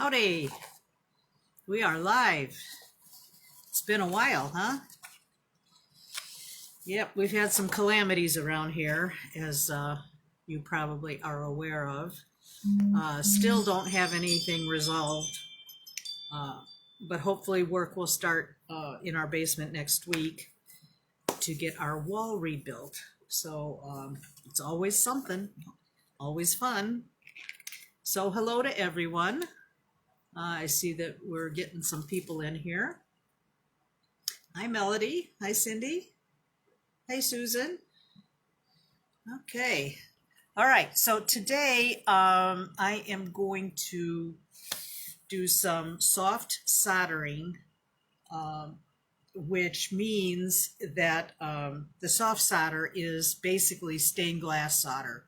Howdy, we are live. It's been a while, huh? Yep, we've had some calamities around here, as you probably are aware of. Still don't have anything resolved, uh, but hopefully work will start in our basement next week to get our wall rebuilt. So it's always something, always fun. So hello to everyone. I see that we're getting some people in here. Hi, Melody. Hi, Cindy. Hey, Susan. Okay. All right. So today I am going to do some soft soldering, which means that the soft solder is basically stained glass solder.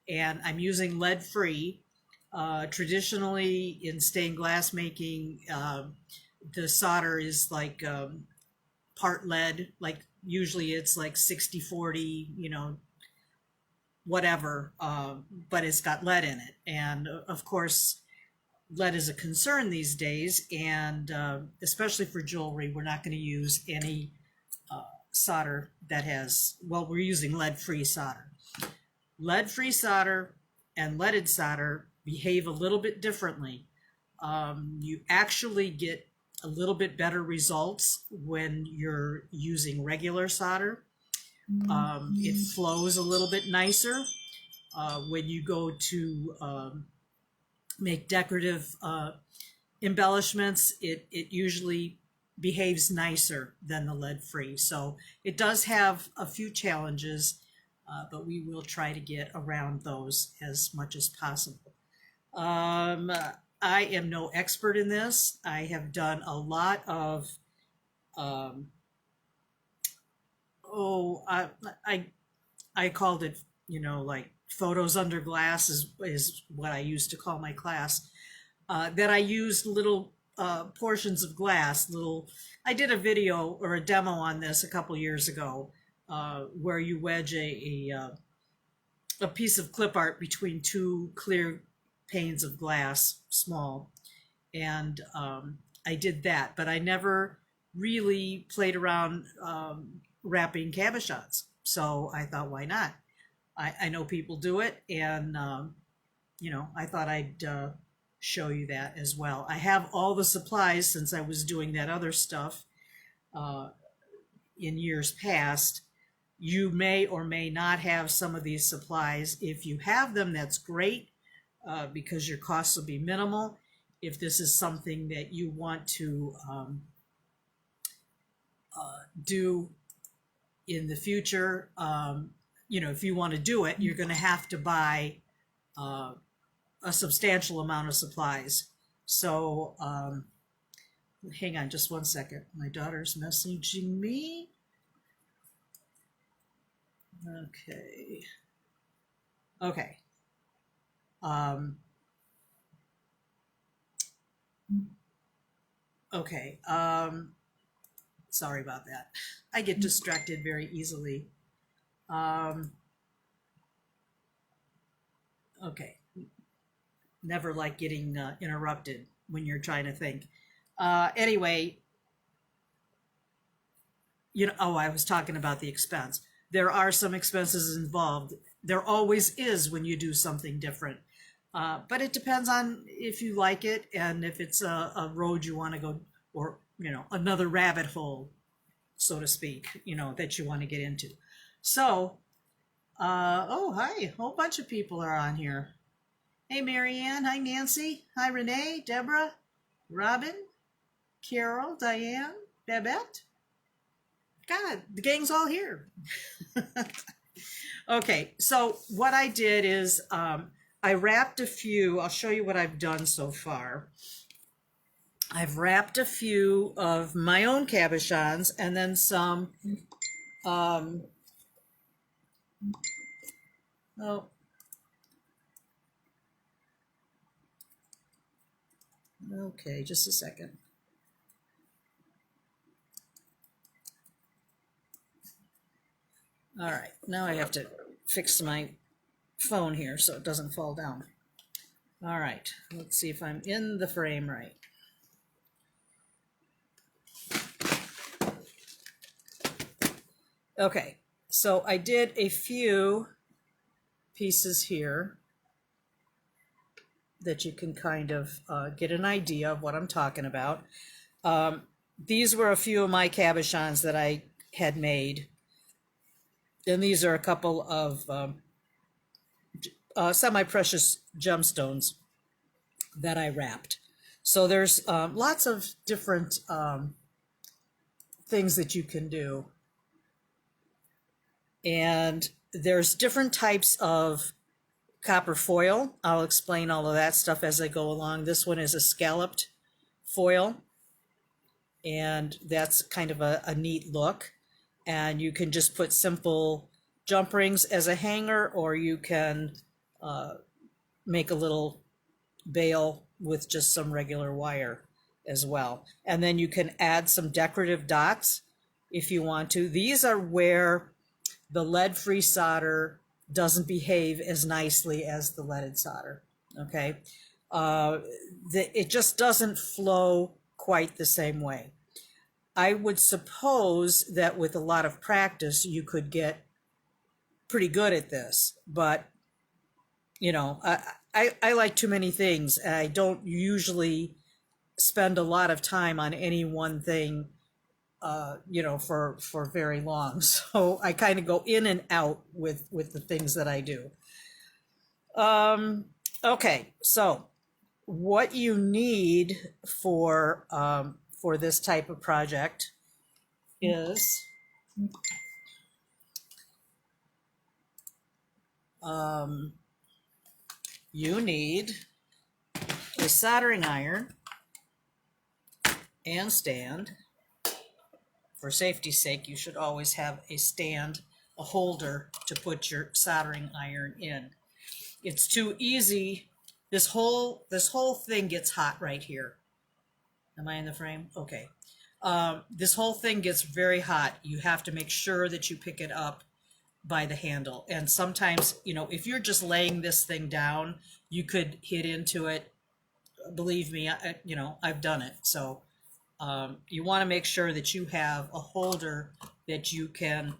And I'm using lead-free. Traditionally, in stained glass making, the solder is like part lead, like usually it's like 60-40, whatever, but it's got lead in it. And of course, lead is a concern these days, and especially for jewelry, we're not going to use any solder that has, well, we're using lead-free solder. Lead-free solder and leaded solder behave a little bit differently. You actually get a little bit better results when you're using regular solder. It flows a little bit nicer. When you go to make decorative embellishments, it usually behaves nicer than the lead-free. So it does have a few challenges, but we will try to get around those as much as possible. I am no expert in this. I have done a lot of, I called it, like photos under glass is what I used to call my class. That I used little portions of glass, I did a video or a demo on this a couple years ago, where you wedge a piece of clip art between two clear panes of glass, small, and I did that, but I never really played around wrapping cabochons. So I thought, why not? I know people do it, and I thought I'd show you that as well. I have all the supplies since I was doing that other stuff in years past. You may or may not have some of these supplies. If you have them, that's great. Because your costs will be minimal. If this is something that you want to do in the future, if you want to do it, you're going to have to buy a substantial amount of supplies. So hang on just one second. My daughter's messaging me. Okay. Okay. Sorry about that. I get distracted very easily. Okay. Never like getting interrupted when you're trying to think. Anyway, I was talking about the expense. There are some expenses involved. There always is when you do something different. But it depends on if you like it and if it's a road you want to go, or, another rabbit hole, so to speak, that you want to get into. So, oh, hi, a whole bunch of people are on here. Hey, Marianne. Hi, Nancy. Hi, Renee, Deborah, Robin, Carol, Diane, Babette. God, the gang's all here. Okay, so what I did is I wrapped a few. I'll show you what I've done so far. I've wrapped a few of my own cabochons and then some, okay, just a second. All right, now I have to fix my phone here so it doesn't fall down. All right, let's see if I'm in the frame right. Okay, so I did a few pieces here that you can kind of get an idea of what I'm talking about. These were a few of my cabochons that I had made. And these are a couple of semi-precious gemstones that I wrapped. So there's lots of different things that you can do. And there's different types of copper foil. I'll explain all of that stuff as I go along. This one is a scalloped foil, and that's kind of a neat look. And you can just put simple jump rings as a hanger, or you can make a little bail with just some regular wire as well. And then you can add some decorative dots if you want to. These are where the lead-free solder doesn't behave as nicely as the leaded solder, okay? It just doesn't flow quite the same way. I would suppose that with a lot of practice, you could get pretty good at this, but you know, I like too many things, and I don't usually spend a lot of time on any one thing, you know, for very long. So I kind of go in and out with the things that I do. Okay, so what you need for this type of project is you need a soldering iron and stand. For safety's sake, you should always have a stand, a holder to put your soldering iron in. It's too easy. This whole thing gets hot right here. Am I in the frame? Okay. This whole thing gets very hot. You have to make sure that you pick it up by the handle. And sometimes, you know, if you're just laying this thing down, you could hit into it. Believe me, you know, I've done it. So you want to make sure that you have a holder that you can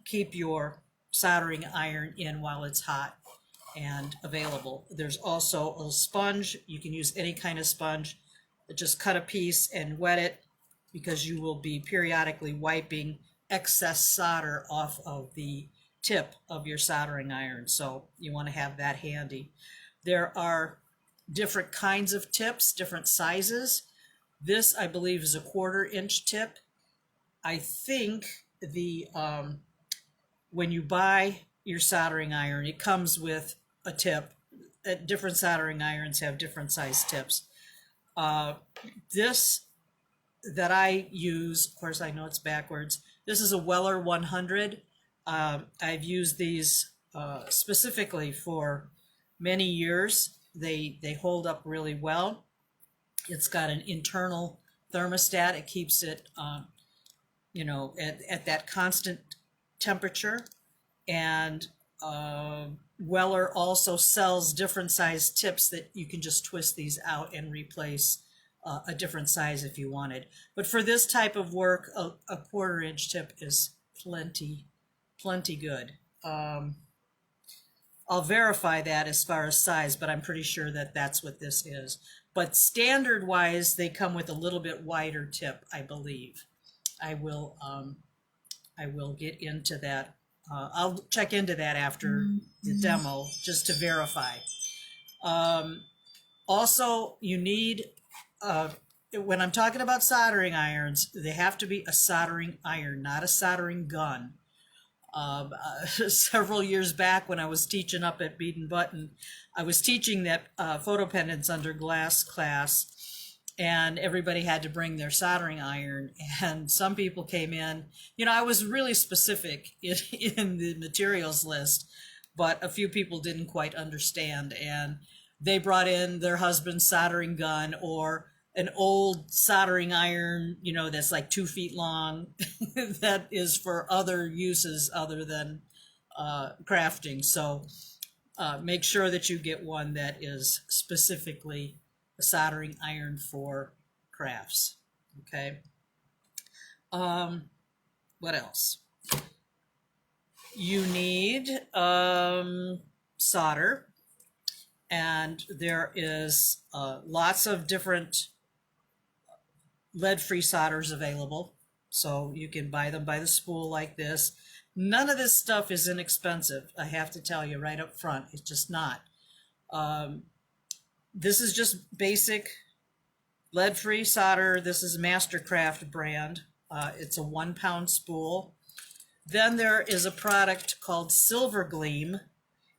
keep your soldering iron in while it's hot and available. There's also a sponge. You can use any kind of sponge. Just cut a piece and wet it, because you will be periodically wiping excess solder off of the tip of your soldering iron. So you want to have that handy. There are different kinds of tips, different sizes. This, I believe, is a 1/4 inch tip. I think the when you buy your soldering iron, it comes with a tip. Different soldering irons have different size tips. This that I use, of course, I know it's backwards. This is a Weller 100. I've used these specifically for many years. They hold up really well. It's got an internal thermostat. It keeps it, you know, at that constant temperature. And Weller also sells different size tips that you can just twist these out and replace a different size if you wanted. But for this type of work, a 1/4 inch tip is plenty good. I'll verify that as far as size, but I'm pretty sure that that's what this is. But standard wise, they come with a little bit wider tip, I believe. I will get into that. I'll check into that after the demo just to verify. Also, you need, when I'm talking about soldering irons, they have to be a soldering iron, not a soldering gun. Several years back when I was teaching up at Bead and Button, I was teaching that photo pendants under glass class, and everybody had to bring their soldering iron, and some people came in, you know, I was really specific in the materials list, but a few people didn't quite understand, and they brought in their husband's soldering gun or an old soldering iron, you know, that's like 2 feet long that is for other uses other than crafting. So make sure that you get one that is specifically a soldering iron for crafts. Okay. What else? You need solder, and there is lots of different lead-free solders available. So you can buy them by the spool like this. None of this stuff is inexpensive, I have to tell you right up front. It's just not. This is just basic lead-free solder. This is Mastercraft brand. It's a 1 pound spool. Then there is a product called Silver Gleam,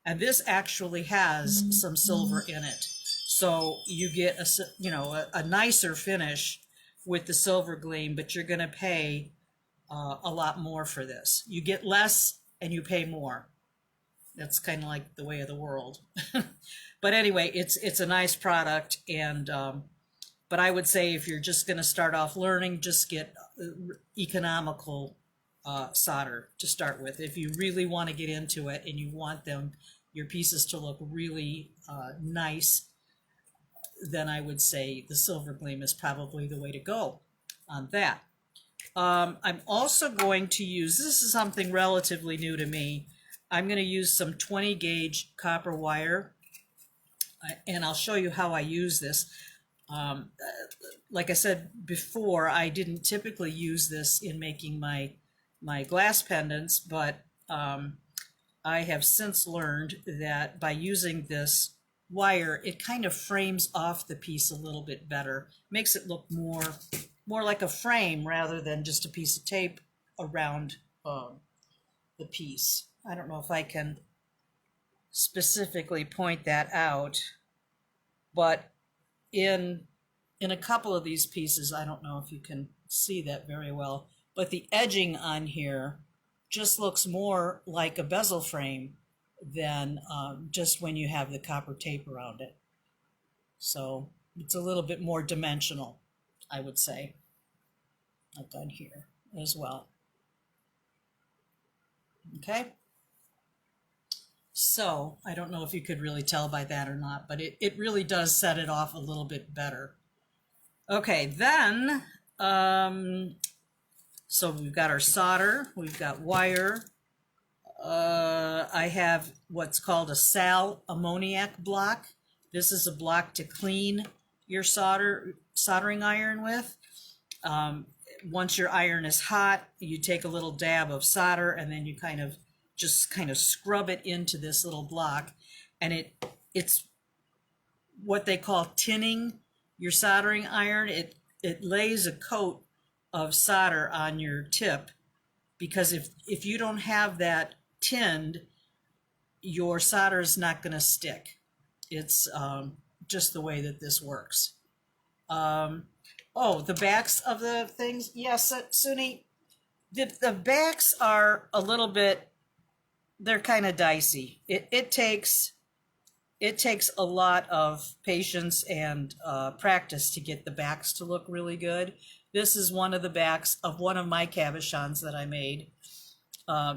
and this actually has some silver in it. So you get a nicer finish with the Silver Gleam, but you're going to pay a lot more for this. You get less and you pay more. That's kind of like the way of the world. But anyway, it's a nice product, and but I would say if you're just going to start off learning, just get economical solder to start with. If you really want to get into it and you want your pieces to look really nice, then I would say the Silver Gleam is probably the way to go on that. I'm also going to use, this is something relatively new to me, I'm going to use some 20 gauge copper wire, and I'll show you how I use this. Like I said before, I didn't typically use this in making my glass pendants, but I have since learned that by using this wire, it kind of frames off the piece a little bit better, makes it look more like a frame rather than just a piece of tape around the piece. I don't know if I can specifically point that out, but in a couple of these pieces, I don't know if you can see that very well, but the edging on here just looks more like a bezel frame than just when you have the copper tape around it. So it's a little bit more dimensional, I would say. I've done here as well. Okay. So I don't know if you could really tell by that or not, but it really does set it off a little bit better. Okay, then, so we've got our solder, we've got wire. I have what's called a sal ammoniac block. This is a block to clean your soldering iron with. Once your iron is hot, you take a little dab of solder and then you kind of scrub it into this little block, and it's what they call tinning your soldering iron. It lays a coat of solder on your tip, because if you don't have that tinned, your solder is not going to stick. It's just the way that this works. Oh, the backs of the things. Yes, Suni, the backs are a little bit, they're kind of dicey. It takes a lot of patience and practice to get the backs to look really good. This is one of the backs of one of my cabochons that I made.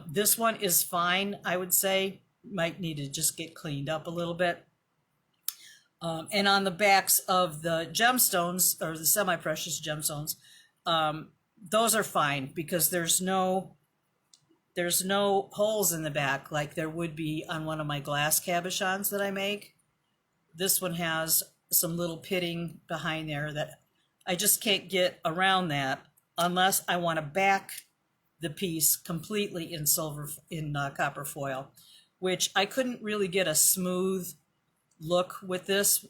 This one is fine, I would say. Might need to just get cleaned up a little bit. And on the backs of the gemstones, or the semi-precious gemstones, those are fine because there's no holes in the back like there would be on one of my glass cabochons that I make. This one has some little pitting behind there that I just can't get around that unless I want to back the piece completely in copper foil, which I couldn't really get a smooth look with this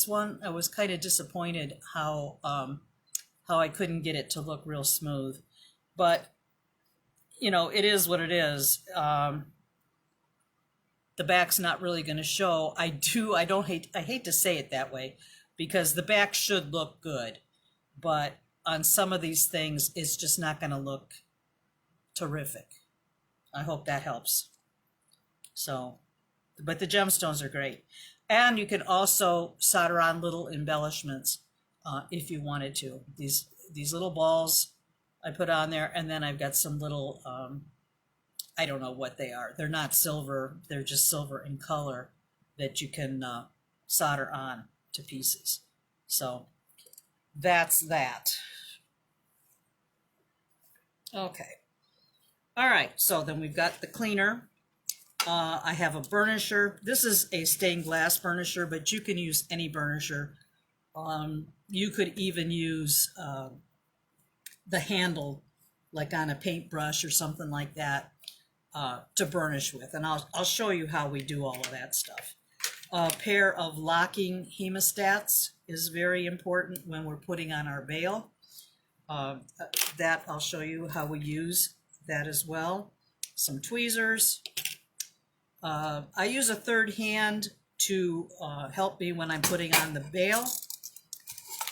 one. I was kind of disappointed how I couldn't get it to look real smooth, but you know, it is what it is. The back's not really going to show. I hate to say it that way because the back should look good, but on some of these things, it's just not going to look terrific. I hope that helps. So, but the gemstones are great. And you can also solder on little embellishments if you wanted to. These little balls I put on there, and then I've got some little, I don't know what they are. They're not silver, they're just silver in color. that you can solder on to pieces. So that's that. Okay. All right, so then we've got the cleaner. I have a burnisher. This is a stained glass burnisher, but you can use any burnisher. You could even use the handle, like on a paintbrush or something like that, to burnish with. And I'll show you how we do all of that stuff. A pair of locking hemostats is very important when we're putting on our veil. That I'll show you how we use that as well. Some tweezers. I use a third hand to help me when I'm putting on the veil.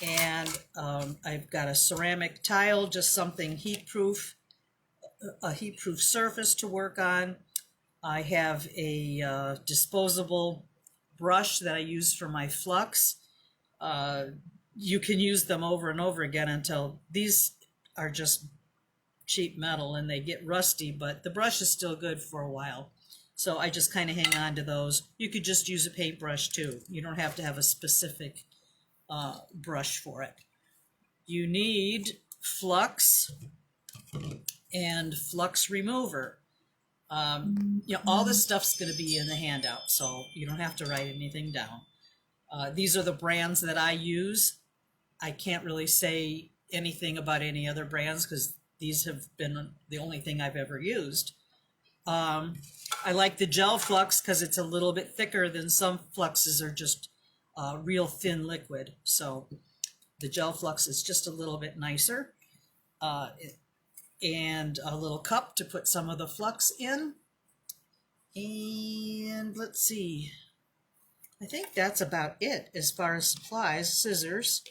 And I've got a ceramic tile, just something heat-proof, a heat-proof surface to work on. I have a disposable brush that I use for my flux. You can use them over and over again until these are just cheap metal and they get rusty, but the brush is still good for a while. So I just kind of hang on to those. You could just use a paintbrush too. You don't have to have a specific brush for it. You need flux and flux remover. You know, all this stuff's going to be in the handout, so you don't have to write anything down. These are the brands that I use. I can't really say anything about any other brands because these have been the only thing I've ever used. I like the gel flux because it's a little bit thicker than some fluxes are just real thin liquid. So the gel flux is just a little bit nicer. And a little cup to put some of the flux in. And let's see. I think that's about it as far as supplies. Scissors.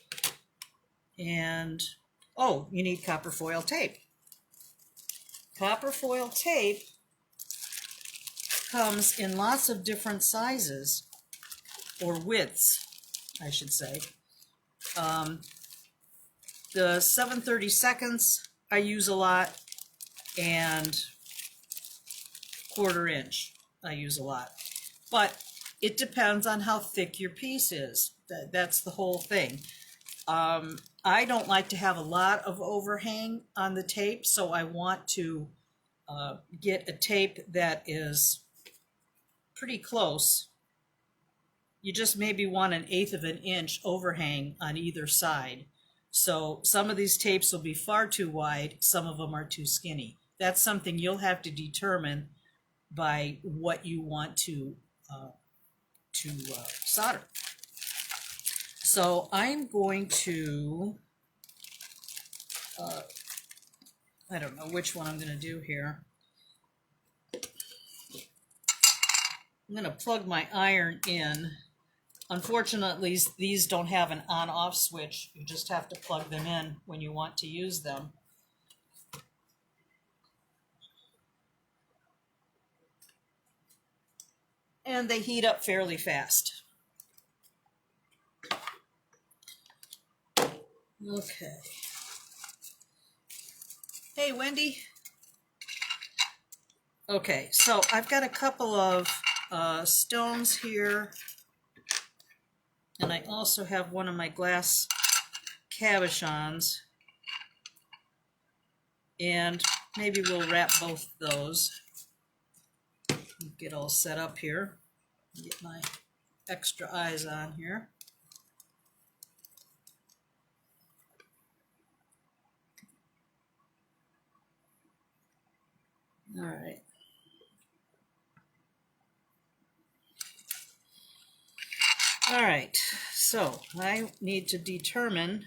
And, oh, you need copper foil tape. Copper foil tape comes in lots of different sizes, or widths, I should say. The 7/32 I use a lot, and 1/4 inch I use a lot. But it depends on how thick your piece is. That's the whole thing. I don't like to have a lot of overhang on the tape, so I want to get a tape that is pretty close. You just maybe want 1/8 of an inch overhang on either side. So some of these tapes will be far too wide, some of them are too skinny. That's something you'll have to determine by what you want to solder. So I'm going to, I don't know which one I'm going to do here. I'm going to plug my iron in. Unfortunately, these don't have an on-off switch. You just have to plug them in when you want to use them. And they heat up fairly fast. Okay. Hey, Wendy. Okay, so I've got a couple of stones here. And I also have one of my glass cabochons. And maybe we'll wrap both those. Get all set up here. Get my extra eyes on here. All right. All right, so I need to determine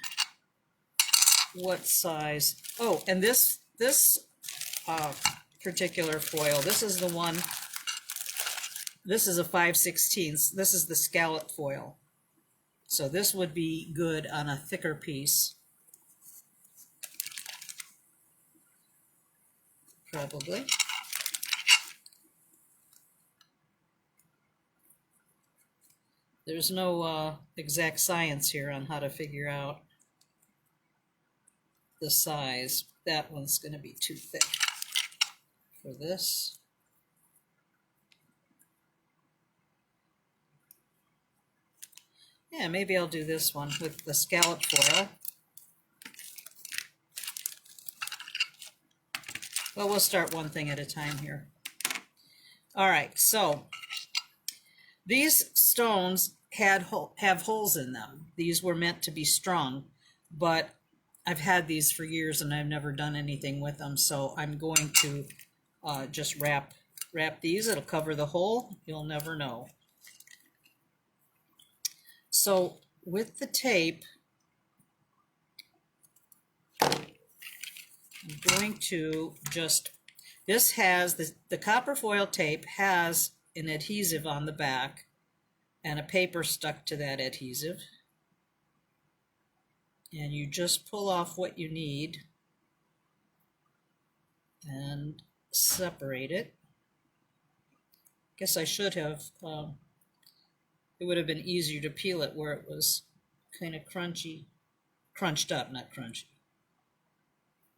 what size. Oh, and this particular foil, this is the one, this is a 5/16. This is the scallop foil. So this would be good on a thicker piece. Probably. There's no exact science here on how to figure out the size. That one's going to be too thick for this. Yeah, maybe I'll do this one with the scallop foil. Well, we'll start one thing at a time here. All right, so these stones have holes in them. These were meant to be strung, but I've had these for years and I've never done anything with them, so I'm going to just wrap these. It'll cover the hole. You'll never know. So with the tape, I'm going to just, this has, the copper foil tape has an adhesive on the back and a paper stuck to that adhesive. And you just pull off what you need and separate it. Guess I should have, it would have been easier to peel it where it was kind of crunched up, not crunchy.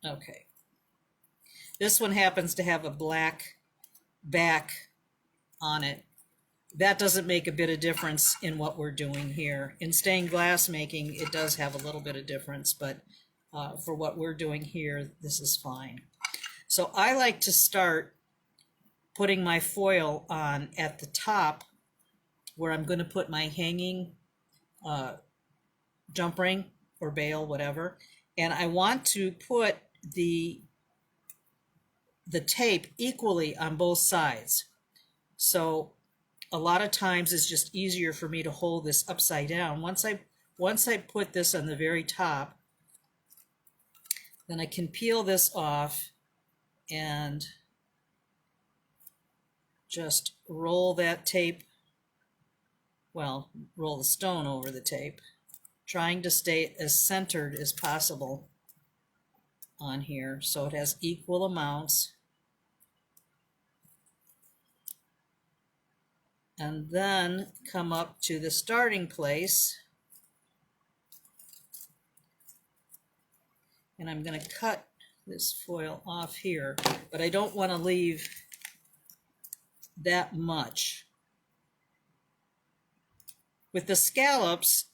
Okay. This one happens to have a black back on it. That doesn't make a bit of difference in what we're doing here. In stained glass making, it does have a little bit of difference, but for what we're doing here, this is fine. So I like to start putting my foil on at the top where I'm going to put my hanging jump ring or bail, whatever. And I want to put the tape equally on both sides. So a lot of times it's just easier for me to hold this upside down. Once I put this on the very top, then I can peel this off and just roll that tape, well, roll the stone over the tape, trying to stay as centered as possible on here so it has equal amounts. And then come up to the starting place, and I'm going to cut this foil off here, but I don't want to leave that much. With the scallops,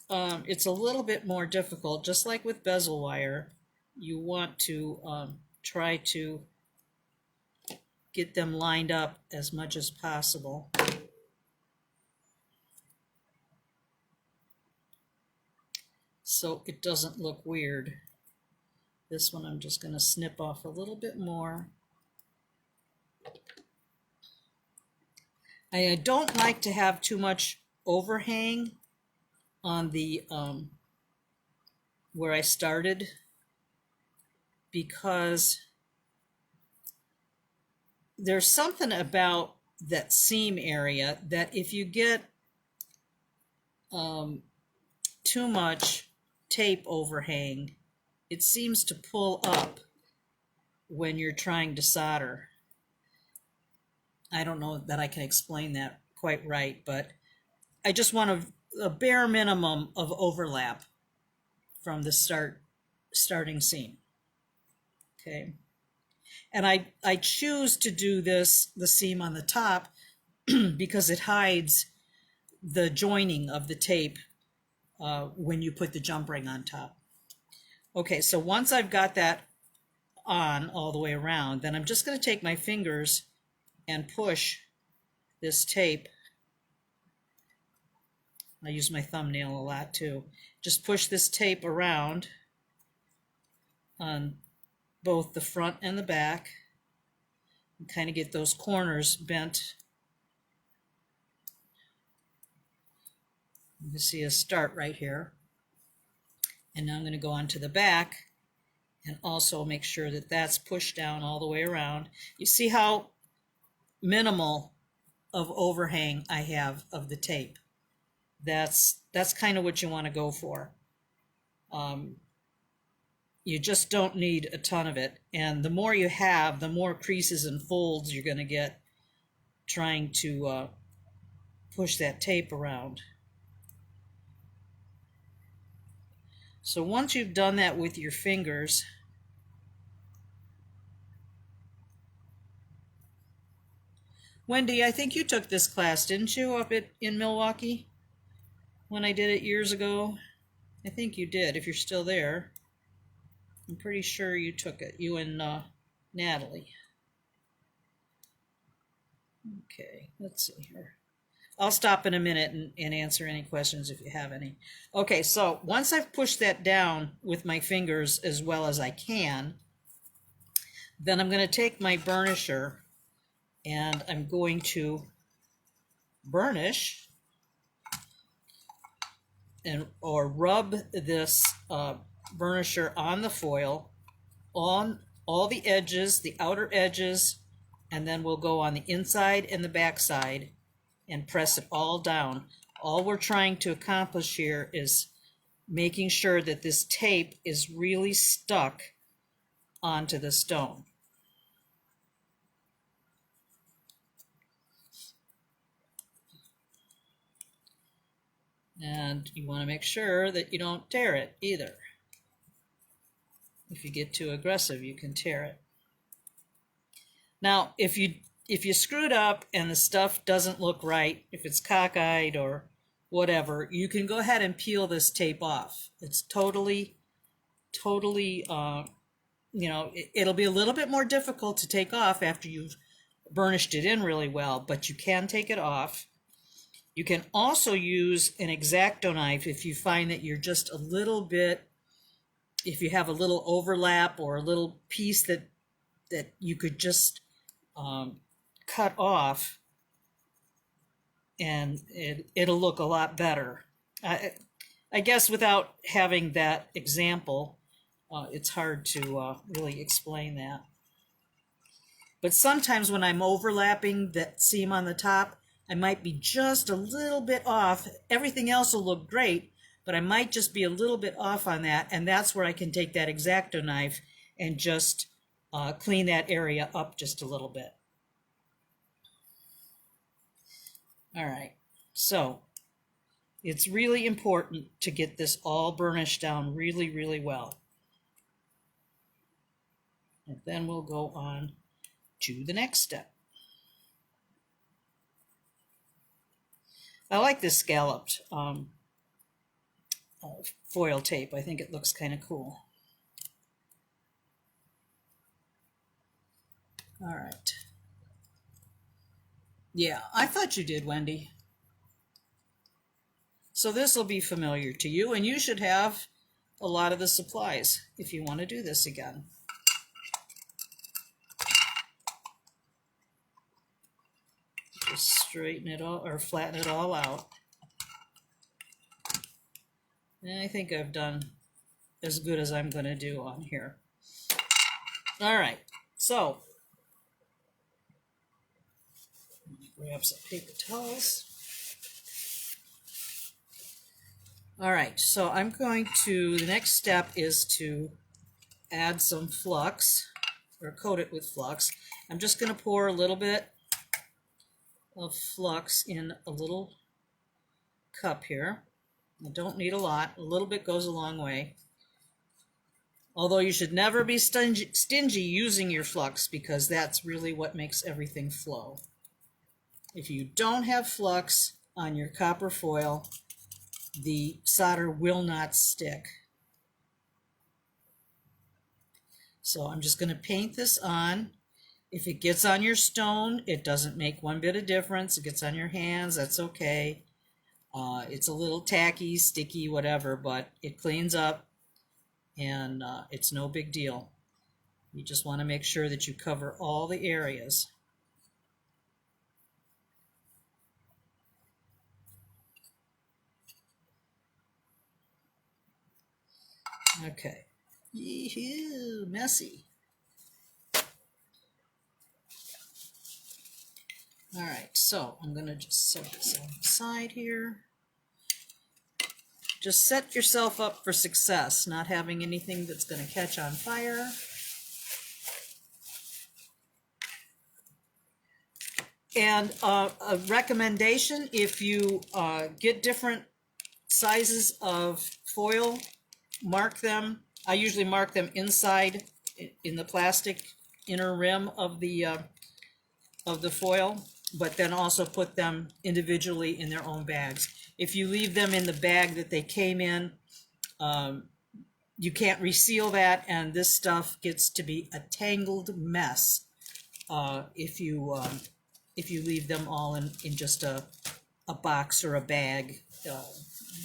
it's a little bit more difficult. Just like with bezel wire, you want to try to get them lined up as much as possible. So it doesn't look weird. This one I'm just going to snip off a little bit more. I don't like to have too much overhang on the where I started, because there's something about that seam area that if you get too much tape overhang, it seems to pull up when you're trying to solder. I don't know that I can explain that quite right, but I just want a bare minimum of overlap from the starting seam. Okay. And I choose to do this, the seam on the top, because it hides the joining of the tape when you put the jump ring on top. Okay, so once I've got that on all the way around, then I'm just going to take my fingers and push this tape. I use my thumbnail a lot too. Just push this tape around on both the front and the back and kind of get those corners bent. You can see a start right here. And now I'm going to go on to the back and also make sure that that's pushed down all the way around. You see how minimal of overhang I have of the tape. That's kind of what you want to go for. You just don't need a ton of it. And the more you have, the more creases and folds you're going to get trying to push that tape around. So once you've done that with your fingers, Wendy, I think you took this class, didn't you, in Milwaukee? when I did it years ago? I think you did, if you're still there. I'm pretty sure you took it, you and Natalie. Okay, let's see here. I'll stop in a minute and answer any questions if you have any. Okay, so once I've pushed that down with my fingers as well as I can, then I'm going to take my burnisher and I'm going to burnish or rub this burnisher on the foil, on all the edges, the outer edges, and then we'll go on the inside and the back side and press it all down. All we're trying to accomplish here is making sure that this tape is really stuck onto the stone. And you want to make sure that you don't tear it either. If you get too aggressive, you can tear it. Now, if you screwed up and the stuff doesn't look right, if it's cockeyed or whatever, you can go ahead and peel this tape off. It's totally, you know, it'll be a little bit more difficult to take off after you've burnished it in really well, but you can take it off. You can also use an X-Acto knife if you find that you're just a little bit, if you have a little overlap or a little piece that you could just cut off, and it'll look a lot better. I guess without having that example, it's hard to really explain that. But sometimes when I'm overlapping that seam on the top, I might be just a little bit off. Everything else will look great, but I might just be a little bit off on that, and that's where I can take that X-Acto knife and just clean that area up just a little bit. All right, so it's really important to get this all burnished down really, really well. And then we'll go on to the next step. I like this scalloped foil tape. I think it looks kind of cool. All right. Yeah, I thought you did, Wendy. So this will be familiar to you, and you should have a lot of the supplies if you want to do this again. Just straighten it all, or flatten it all out. And I think I've done as good as I'm going to do on here. All right, so grab some paper towels. All right, so I'm going to, the next step is to add some flux, or coat it with flux. I'm just going to pour a little bit of flux in a little cup here. I don't need a lot. A little bit goes a long way. Although you should never be stingy using your flux, because that's really what makes everything flow. If you don't have flux on your copper foil, the solder will not stick. So I'm just going to paint this on. If it gets on your stone, it doesn't make one bit of difference. It gets on your hands, that's okay. It's a little tacky, sticky, whatever, but it cleans up, and it's no big deal. You just want to make sure that you cover all the areas. Okay. Yee-hoo, messy. All right, so I'm going to just set this on the side here. Just set yourself up for success, not having anything that's going to catch on fire. And a recommendation, if you get different sizes of foil, mark them. I usually mark them inside in the plastic inner rim of the foil. but then also put them individually in their own bags. If you leave them in the bag that they came in, you can't reseal that, and this stuff gets to be a tangled mess if you leave them all in just a box or a bag.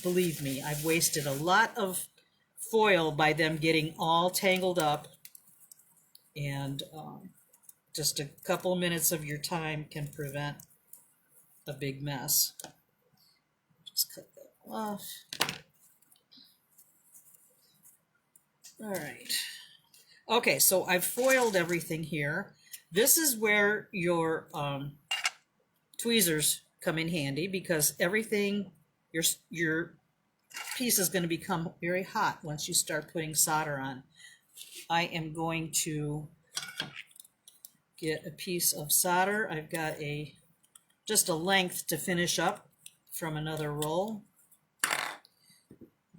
Believe me, I've wasted a lot of foil by them getting all tangled up, and just a couple minutes of your time can prevent a big mess. Just cut that off. All right. Okay, so I've foiled everything here. This is where your tweezers come in handy, because everything, your piece is going to become very hot once you start putting solder on. I am going to get a piece of solder. I've got just a length to finish up from another roll.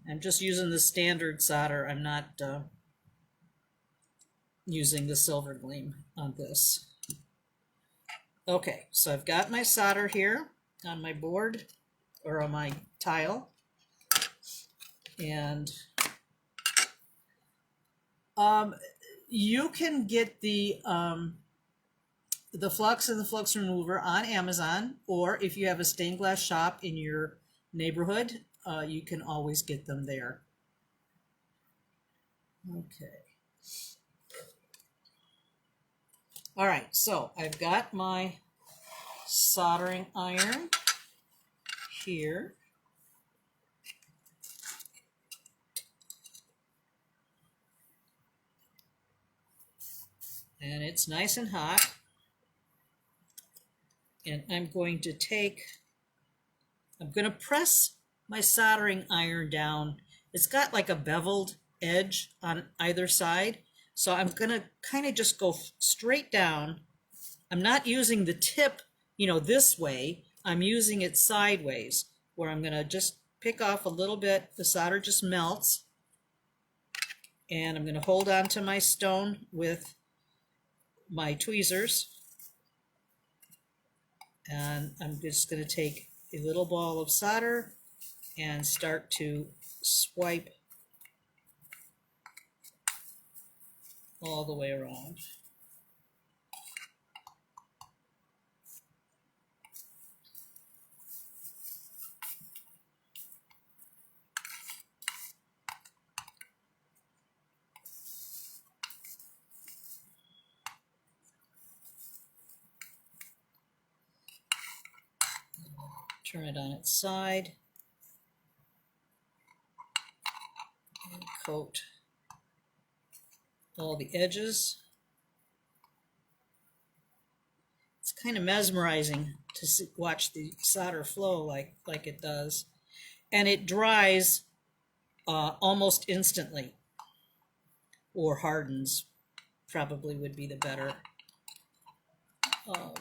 I'm just using the standard solder. I'm not using the silver gleam on this. Okay, so I've got my solder here on my board or on my tile, and you can get the flux and the flux remover on Amazon, or if you have a stained glass shop in your neighborhood, you can always get them there. Okay. All right, so I've got my soldering iron here. And it's nice and hot. And I'm going to press my soldering iron down. It's got like a beveled edge on either side. So I'm going to kind of just go straight down. I'm not using the tip, this way. I'm using it sideways, where I'm going to just pick off a little bit. The solder just melts. And I'm going to hold on to my stone with my tweezers. And I'm just going to take a little ball of solder and start to swipe all the way around. Turn it on its side and coat all the edges. It's kind of mesmerizing to watch the solder flow like it does, and it dries almost instantly, or hardens probably would be the better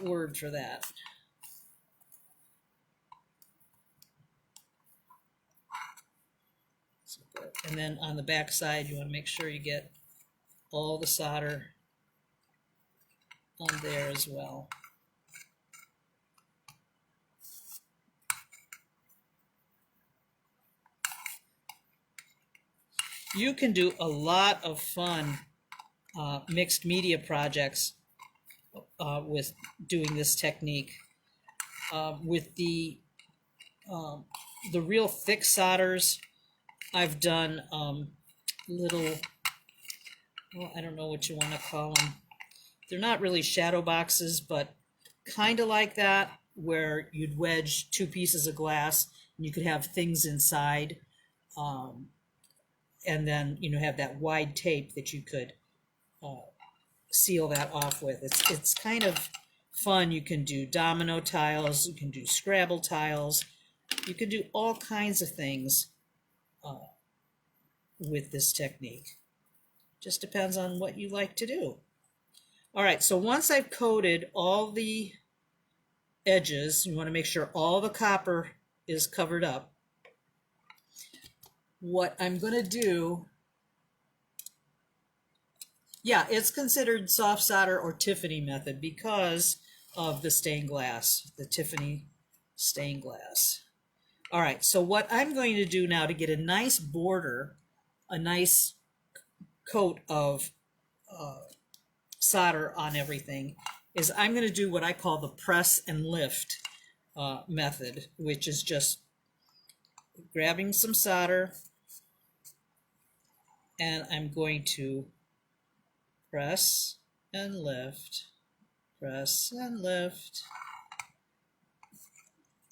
word for that. And then on the back side, you want to make sure you get all the solder on there as well. You can do a lot of fun mixed media projects with doing this technique. With the real thick solders, I've done little, well, I don't know what you want to call them. They're not really shadow boxes, but kind of like that, where you'd wedge two pieces of glass and you could have things inside. And then, have that wide tape that you could seal that off with. It's kind of fun. You can do domino tiles, you can do Scrabble tiles, you can do all kinds of things with this technique. Just depends on what you like to do. All right, so once I've coated all the edges, you want to make sure all the copper is covered up. What I'm going to do, yeah, it's considered soft solder or Tiffany method, because of the stained glass, the Tiffany stained glass. All right, so what I'm going to do now to get a nice border, a nice coat of solder on everything, is I'm going to do what I call the press and lift method, which is just grabbing some solder, and I'm going to press and lift, press and lift.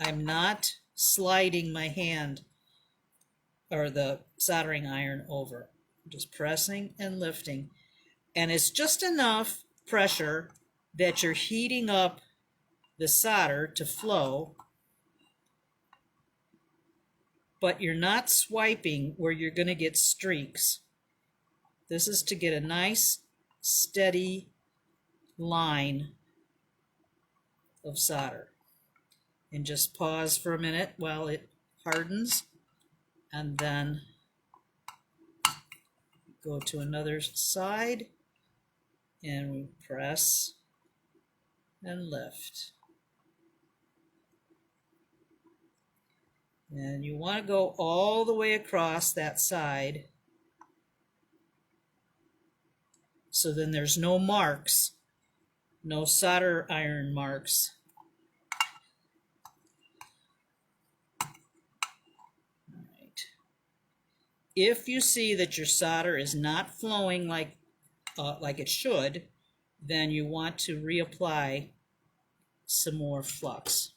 I'm not sliding my hand or the soldering iron over. I'm just pressing and lifting. And it's just enough pressure that you're heating up the solder to flow, but you're not swiping where you're going to get streaks. This is to get a nice, steady line of solder. And just pause for a minute while it hardens, and then go to another side and we press and lift. And you want to go all the way across that side, so then there's no marks, no solder iron marks. All right. If you see that your solder is not flowing like it should, then you want to reapply some more flux.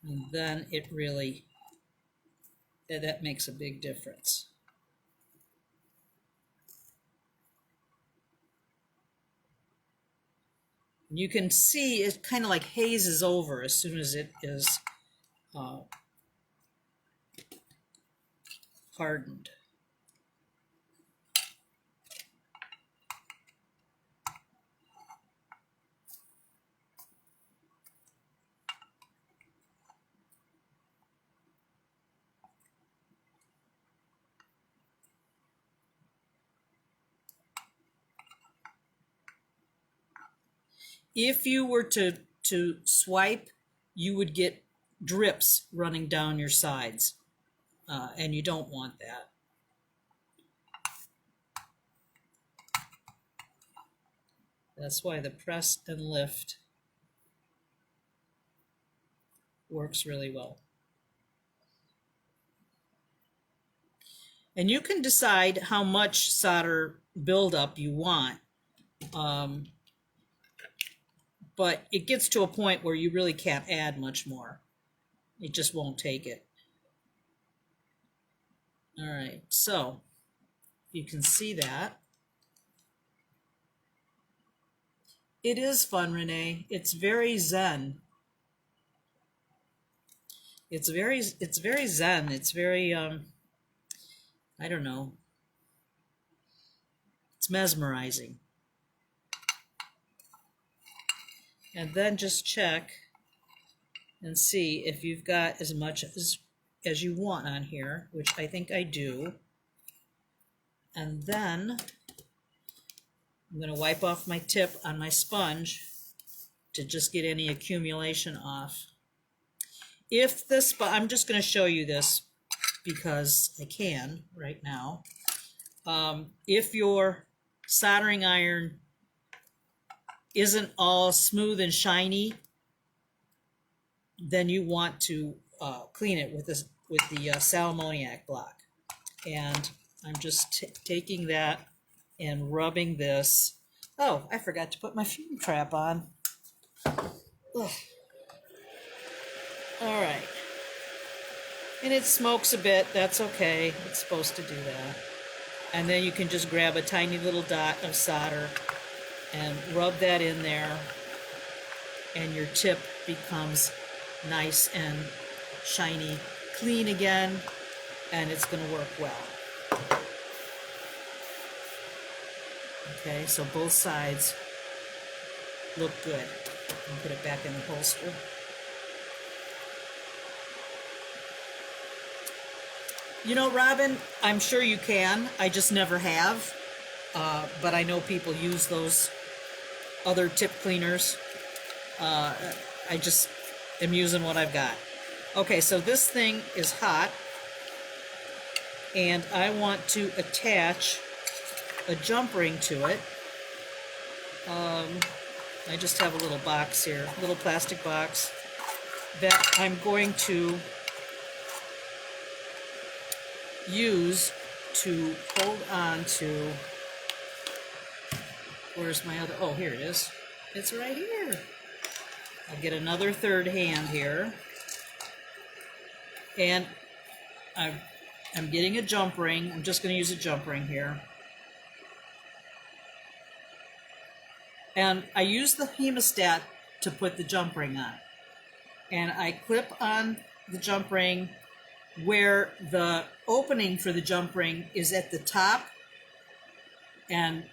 And then it really, that makes a big difference. And you can see it kind of like hazes over as soon as it is hardened. If you were to swipe, you would get drips running down your sides, and you don't want that. That's why the press and lift works really well. And you can decide how much solder buildup you want. But it gets to a point where you really can't add much more. It just won't take it. All right, so you can see that. It is fun, Renee. It's very zen. It's very zen. It's very, I don't know. It's mesmerizing. And then just check and see if you've got as much as you want on here, which I think I do. And then I'm going to wipe off my tip on my sponge to just get any accumulation off. If this, I'm just going to show you this because I can right now. If your soldering iron isn't all smooth and shiny, then you want to clean it with the sal ammoniac block. And I'm just taking that and rubbing this. Oh, I forgot to put my fume trap on. Ugh. All right. And it smokes a bit. That's okay. It's supposed to do that. And then you can just grab a tiny little dot of solder and rub that in there, and your tip becomes nice and shiny, clean again, and it's going to work well. Okay, so both sides look good. I'll put it back in the holster. You know, Robin, I'm sure you can. I just never have. But I know people use those other tip cleaners. Uh, I just am using what I've got. Okay, so this thing is hot, and I want to attach a jump ring to it. I just have a little box here, a little plastic box that I'm going to use to hold on to. Where's my other? Oh, here it is. It's right here. I'll get another third hand here, and I'm getting a jump ring. I'm just going to use a jump ring here. And I use the hemostat to put the jump ring on. And I clip on the jump ring where the opening for the jump ring is at the top and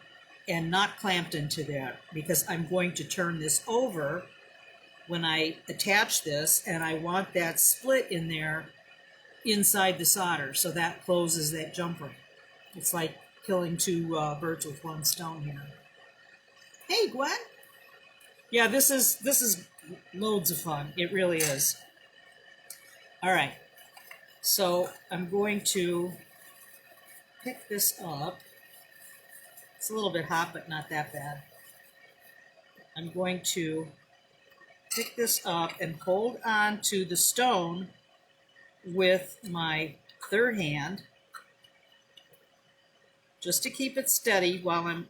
not clamped into there, because I'm going to turn this over when I attach this, and I want that split in there inside the solder, so that closes that jump ring. It's like killing two birds with one stone here. Hey, Gwen. Yeah, this is loads of fun. It really is. All right. So I'm going to pick this up. It's a little bit hot, but not that bad. I'm going to pick this up and hold on to the stone with my third hand, just to keep it steady while I'm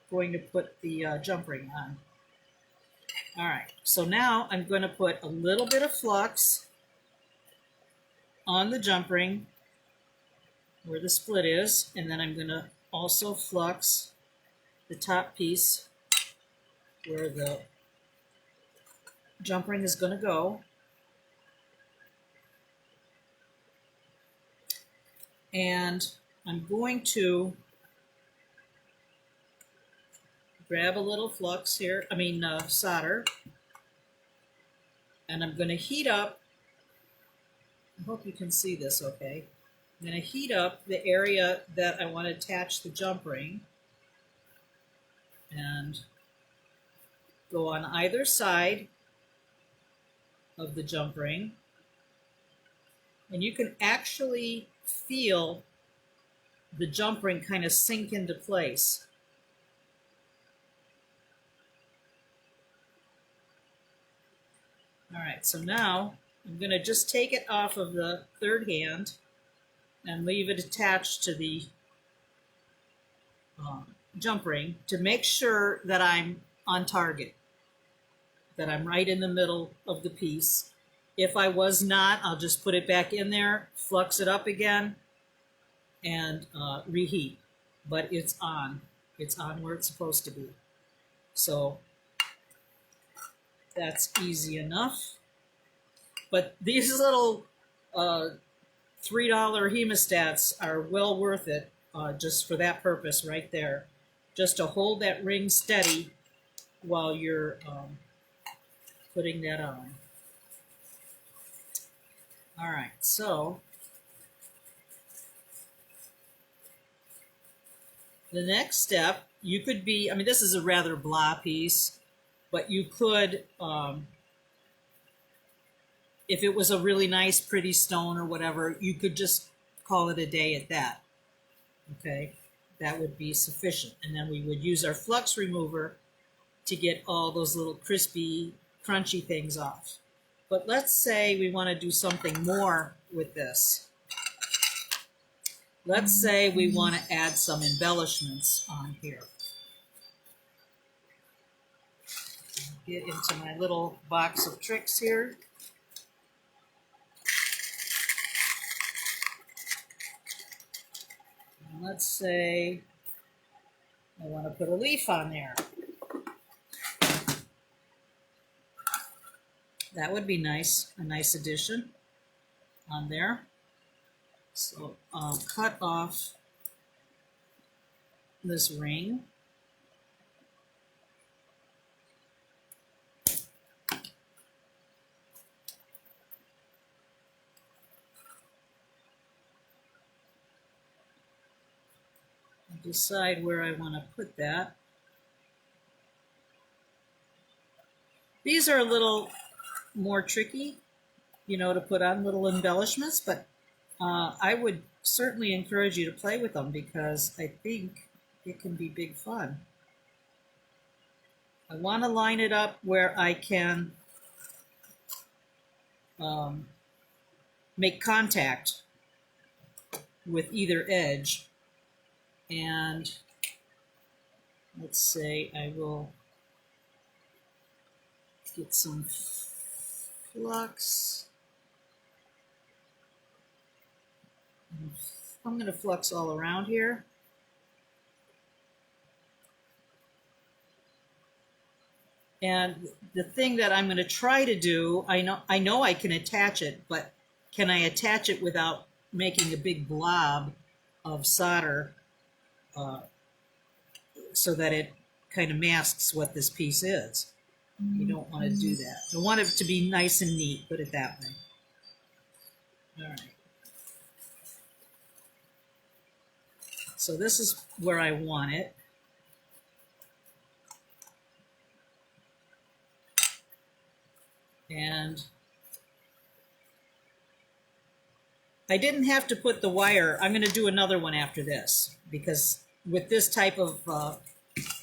going to put the jump ring on. All right, so now I'm going to put a little bit of flux on the jump ring where the split is, and then I'm going to also flux the top piece where the jump ring is going to go. And I'm going to grab a little flux here, solder, and I'm going to heat up. I hope you can see this okay. I'm going to heat up the area that I want to attach the jump ring, and go on either side of the jump ring. And you can actually feel the jump ring kind of sink into place. All right, so now I'm going to just take it off of the third hand and leave it attached to the jump ring to make sure that I'm on target, that I'm right in the middle of the piece. If I was not, I'll just put it back in there, flux it up again, and reheat. But it's on. It's on where it's supposed to be. So that's easy enough. But these little $3 hemostats are well worth it, just for that purpose right there. Just to hold that ring steady while you're putting that on. All right, so the next step, you could be, this is a rather blah piece, but you could, if it was a really nice, pretty stone or whatever, you could just call it a day at that. Okay, that would be sufficient. And then we would use our flux remover to get all those little crispy, crunchy things off. But let's say we want to do something more with this. Let's say we want to add some embellishments on here. Get into my little box of tricks here. And let's say I want to put a leaf on there. That would be nice, a nice addition on there. So I'll cut off this ring. decide where I want to put that. These are a little more tricky, you know, to put on little embellishments, but I would certainly encourage you to play with them because I think it can be big fun. I want to line it up where I can make contact with either edge. And let's say I will get some flux. I'm going to flux all around here. And the thing that I'm going to try to do, I know I can attach it, but can I attach it without making a big blob of solder so that it kind of masks what this piece is? You don't want to do that. I want it to be nice and neat, put it that way. All right. So this is where I want it. And I didn't have to put the wire. I'm going to do another one after this because with this type of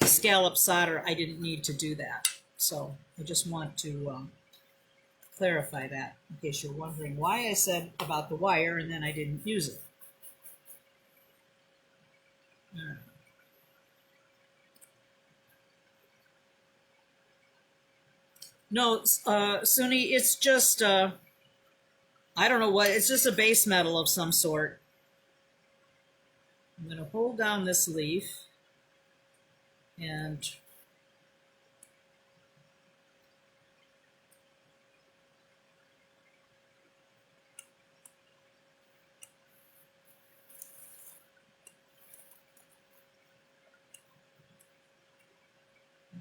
scallop solder, I didn't need to do that. So I just want to clarify that in case you're wondering why I said about the wire and then I didn't use it. All right. No, Suni, it's just, I don't know what, it's just a base metal of some sort. I'm going to hold down this leaf and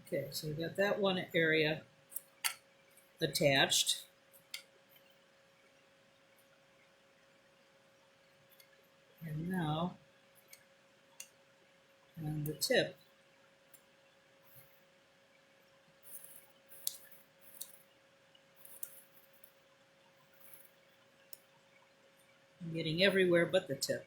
okay, so we got that one area attached. And now, on the tip, I'm getting everywhere but the tip.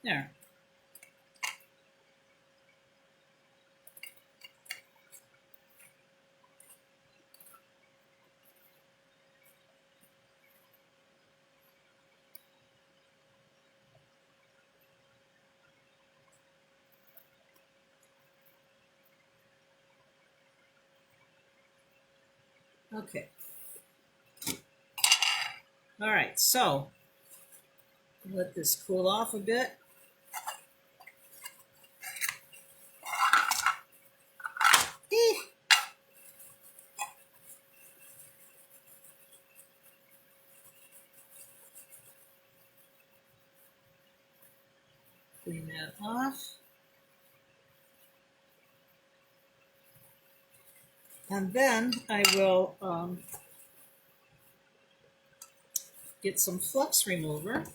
There. Okay. All right, so let this cool off a bit. Clean that off. And then I will get some flux remover.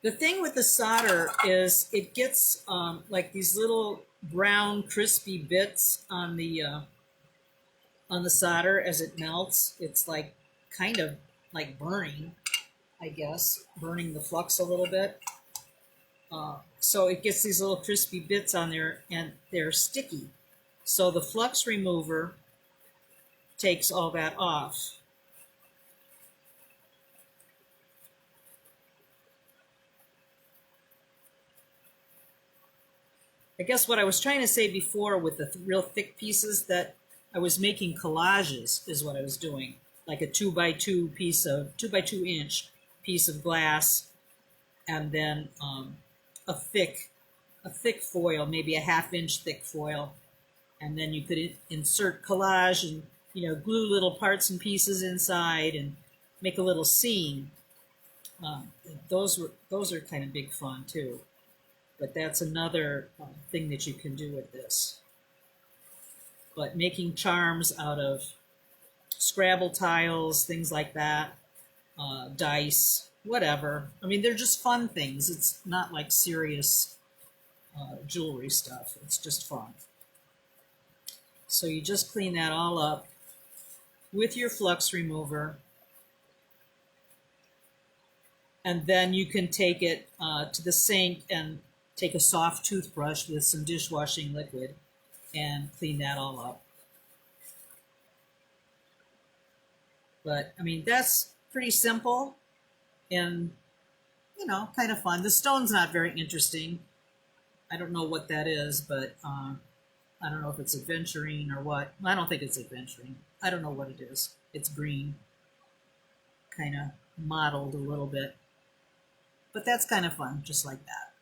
The thing with the solder is it gets like these little brown crispy bits on the solder as it melts. It's like kind of like burning, I guess, burning the flux a little bit. So it gets these little crispy bits on there and they're sticky. So the flux remover takes all that off. I guess what I was trying to say before with the real thick pieces, that I was making collages is what I was doing, like a 2x2 piece of 2x2 inch piece of glass, and then a thick foil, maybe a 1/2 inch thick foil, and then you could insert collage and glue little parts and pieces inside and make a little scene. those are kind of big fun too. But that's another thing that you can do with this. But making charms out of Scrabble tiles, things like that, dice, whatever. I mean, they're just fun things. It's not like serious jewelry stuff. It's just fun. So you just clean that all up with your flux remover. And then you can take it to the sink and take a soft toothbrush with some dishwashing liquid and clean that all up. But, I mean, that's pretty simple and, you know, kind of fun. The stone's not very interesting. I don't know what that is, but I don't know if it's adventuring or what. I don't think it's adventuring. I don't know what it is. It's green, kind of mottled a little bit. But that's kind of fun, just like that.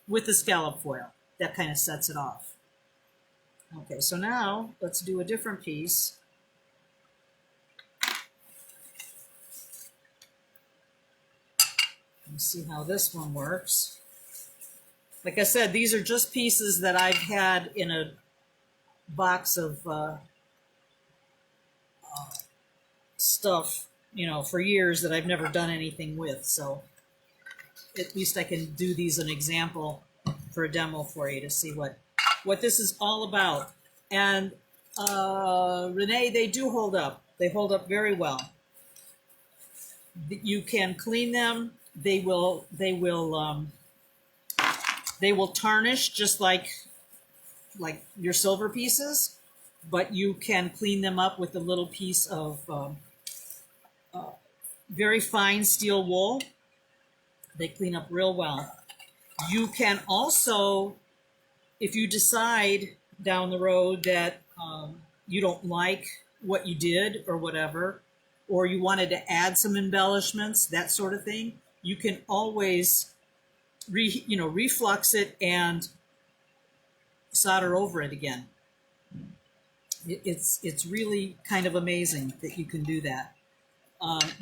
With the scallop foil, that kind of sets it off. Okay, so now let's do a different piece. Let's see how this one works. Like I said, these are just pieces that I've had in a box of stuff, you know, for years that I've never done anything with. So at least I can do these an example for a demo for you to see what this is all about. And Renee, they do hold up. They hold up very well. You can clean them. They will tarnish just like your silver pieces, but you can clean them up with a little piece of very fine steel wool. They clean up real well. You can also, if you decide down the road that you don't like what you did or whatever, or you wanted to add some embellishments, that sort of thing, you can always reflux it and solder over it again. It's really kind of amazing that you can do that.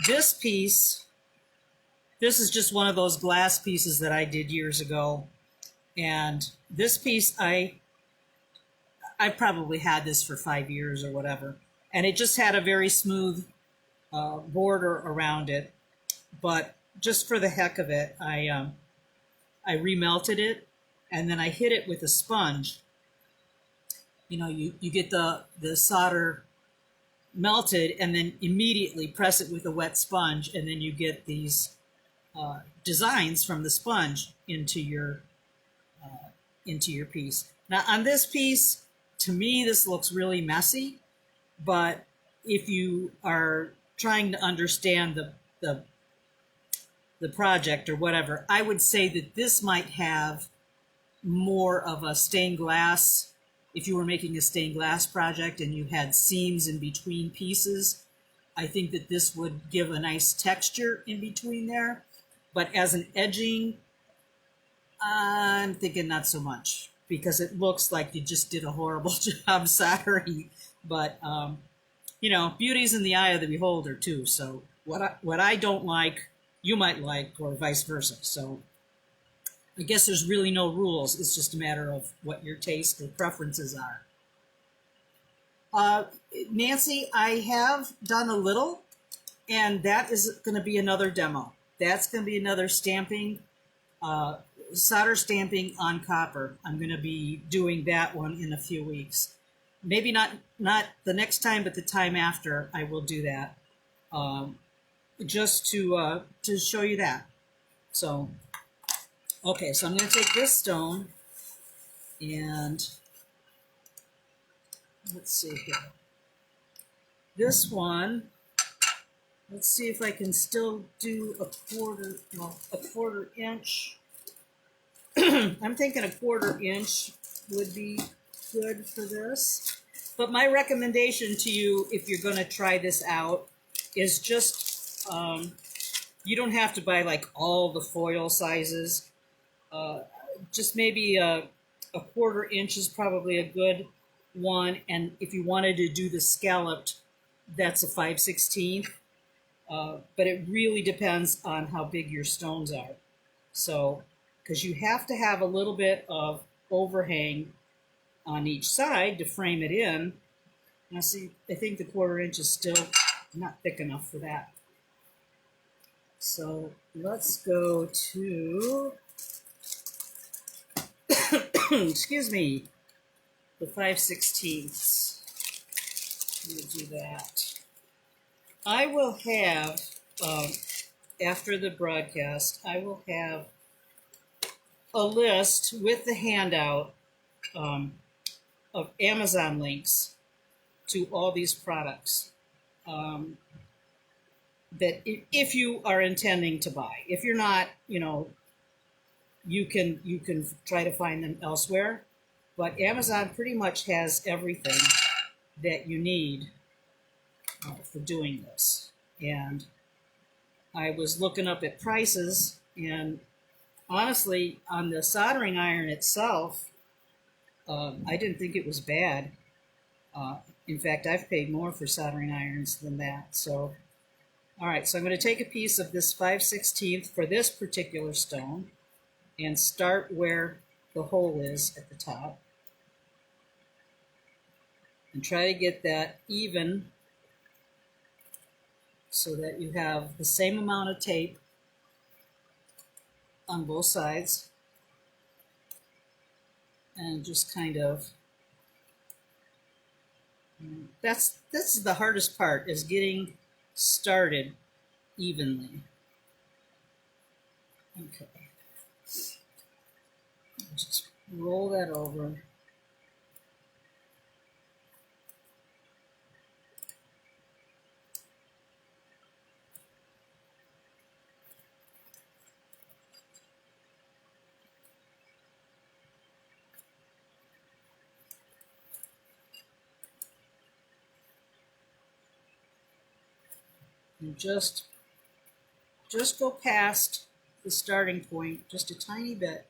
This piece, this is just one of those glass pieces that I did years ago. And this piece, I probably had this for 5 years or whatever. And it just had a very smooth border around it. But just for the heck of it, I remelted it, and then I hit it with a sponge. You know, you get the solder melted, and then immediately press it with a wet sponge, and then you get these designs from the sponge into your piece. Now on this piece, to me, this looks really messy, but if you are trying to understand the project or whatever, I would say that this might have more of a stained glass. If you were making a stained glass project and you had seams in between pieces, I think that this would give a nice texture in between there. But as an edging, I'm thinking not so much, because it looks like you just did a horrible job soldering. But you know, beauty's in the eye of the beholder too. So what I don't like, you might like, or vice versa. So I guess there's really no rules. It's just a matter of what your taste or preferences are. Nancy, I have done a little, and that is going to be another demo. That's going to be another stamping, solder stamping on copper. I'm going to be doing that one in a few weeks. Maybe not the next time, but the time after, I will do that. Just to show you that. So, okay, so I'm going to take this stone and let's see here. This one, let's see if I can still do a quarter inch. I'm thinking a 1/4 inch would be good for this. But my recommendation to you, if you're going to try this out, is just you don't have to buy like all the foil sizes. Just maybe a 1/4 inch is probably a good one. And if you wanted to do the scalloped, that's a 5/16. but it really depends on how big your stones are. So, because you have to have a little bit of overhang on each side to frame it in. Now see, I think the 1/4 inch is still not thick enough for that. So let's go to, excuse me, the 5/16. We'll do that. I will have, after the broadcast, I will have a list with the handout of Amazon links to all these products that if you are intending to buy. If you're not, you can try to find them elsewhere. But Amazon pretty much has everything that you need for doing this. And I was looking up at prices, and honestly, on the soldering iron itself, I didn't think it was bad. In fact, I've paid more for soldering irons than that. So, all right, so I'm going to take a piece of this 5/16 for this particular stone and start where the hole is at the top. And try to get that even so that you have the same amount of tape on both sides. And just kind of, that's the hardest part, is getting started evenly. Okay. Just roll that over. And just go past the starting point just a tiny bit.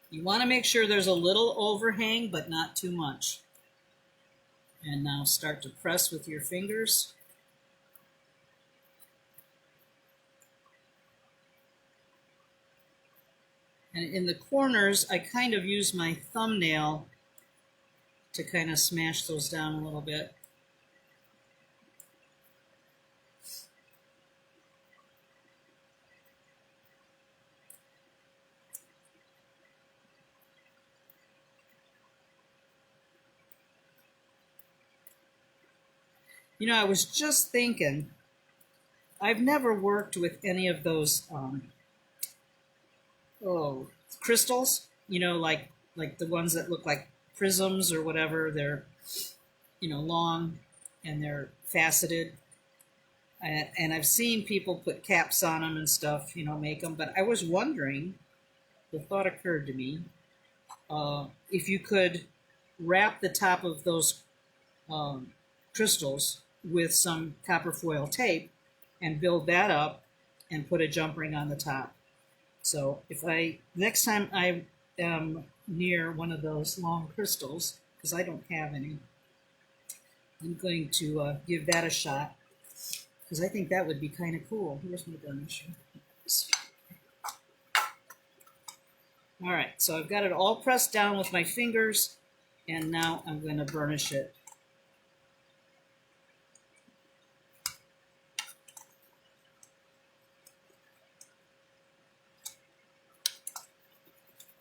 You want to make sure there's a little overhang, but not too much. And now start to press with your fingers. And in the corners, I kind of use my thumbnail to kind of smash those down a little bit. I was just thinking, I've never worked with any of those crystals, like the ones that look like prisms or whatever. They're, long and they're faceted. And I've seen people put caps on them and stuff, make them. But I was wondering, the thought occurred to me, if you could wrap the top of those crystals with some copper foil tape and build that up and put a jump ring on the top. So next time I am near one of those long crystals, because I don't have any, I'm going to give that a shot, because I think that would be kind of cool. Here's my burnisher. All right, so I've got it all pressed down with my fingers, and now I'm going to burnish it.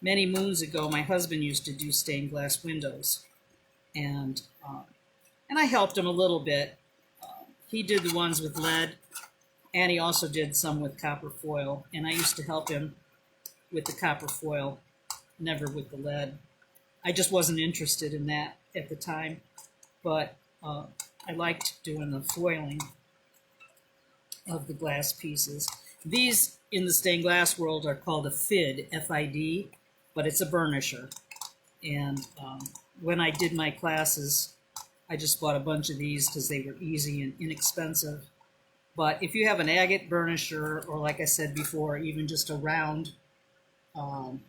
Many moons ago, my husband used to do stained glass windows, and I helped him a little bit. He did the ones with lead, and he also did some with copper foil, and I used to help him with the copper foil, never with the lead. I just wasn't interested in that at the time, but I liked doing the foiling of the glass pieces. These, in the stained glass world, are called a FID, F-I-D, but it's a burnisher. And when I did my classes, I just bought a bunch of these because they were easy and inexpensive. But if you have an agate burnisher, or like I said before, even just a round, um,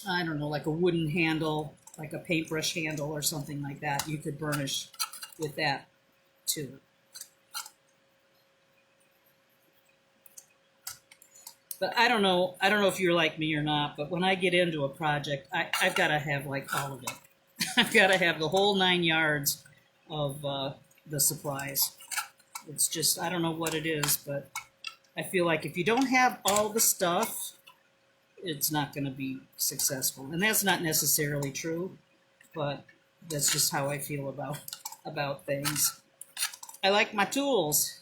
I don't know, like a wooden handle, like a paintbrush handle or something like that, you could burnish with that too. But I don't know if you're like me or not, but when I get into a project, I've got to have like all of it. I've got to have the whole 9 yards of the supplies. It's just, I don't know what it is, but I feel like if you don't have all the stuff, it's not going to be successful. And that's not necessarily true, but that's just how I feel about things. I like my tools.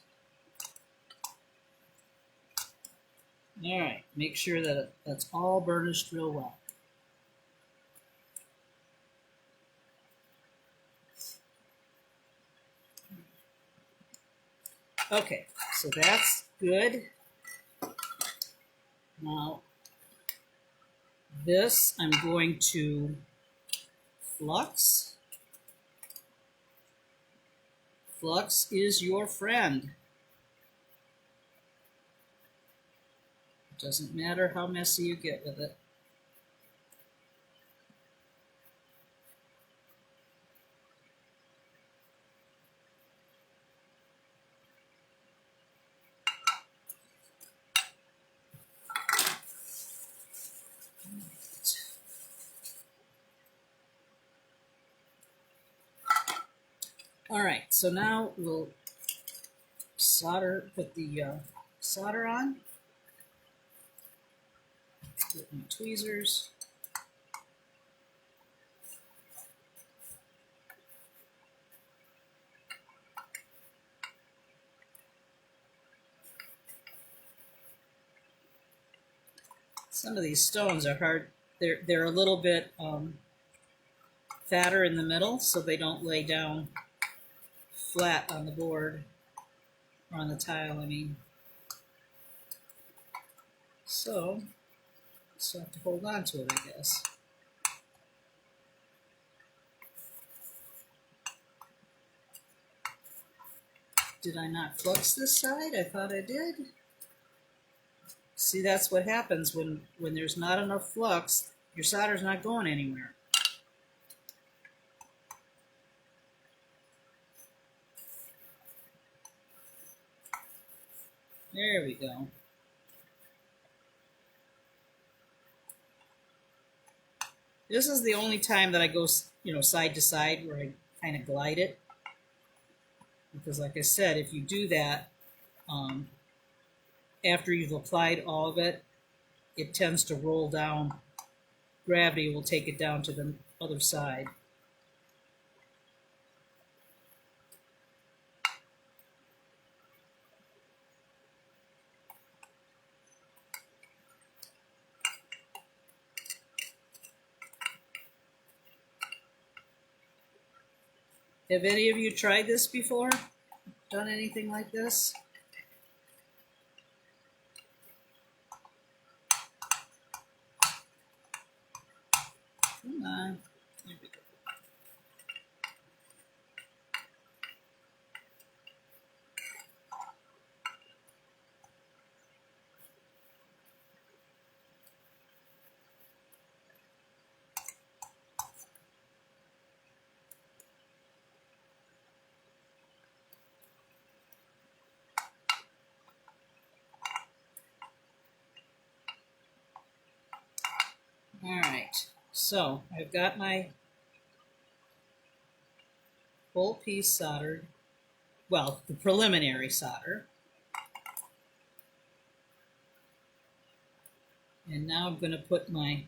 All right, make sure that that's all burnished real well. Okay, so that's good. Now, this I'm going to flux. Flux is your friend. It doesn't matter how messy you get with it. All right, so now we'll put the solder on. Get my tweezers. Some of these stones are hard. They're a little bit fatter in the middle, so they don't lay down flat on the board, or on the tile, I mean. So, just have to hold on to it, I guess. Did I not flux this side? I thought I did. See, that's what happens when there's not enough flux. Your solder's not going anywhere. There we go. This is the only time that I go, side to side, where I kind of glide it. Because like I said, if you do that, after you've applied all of it, it tends to roll down. Gravity will take it down to the other side. Have any of you tried this before? Done anything like this? Come on. There we go. All right, so I've got my whole piece soldered. Well, the preliminary solder. And now I'm going to put my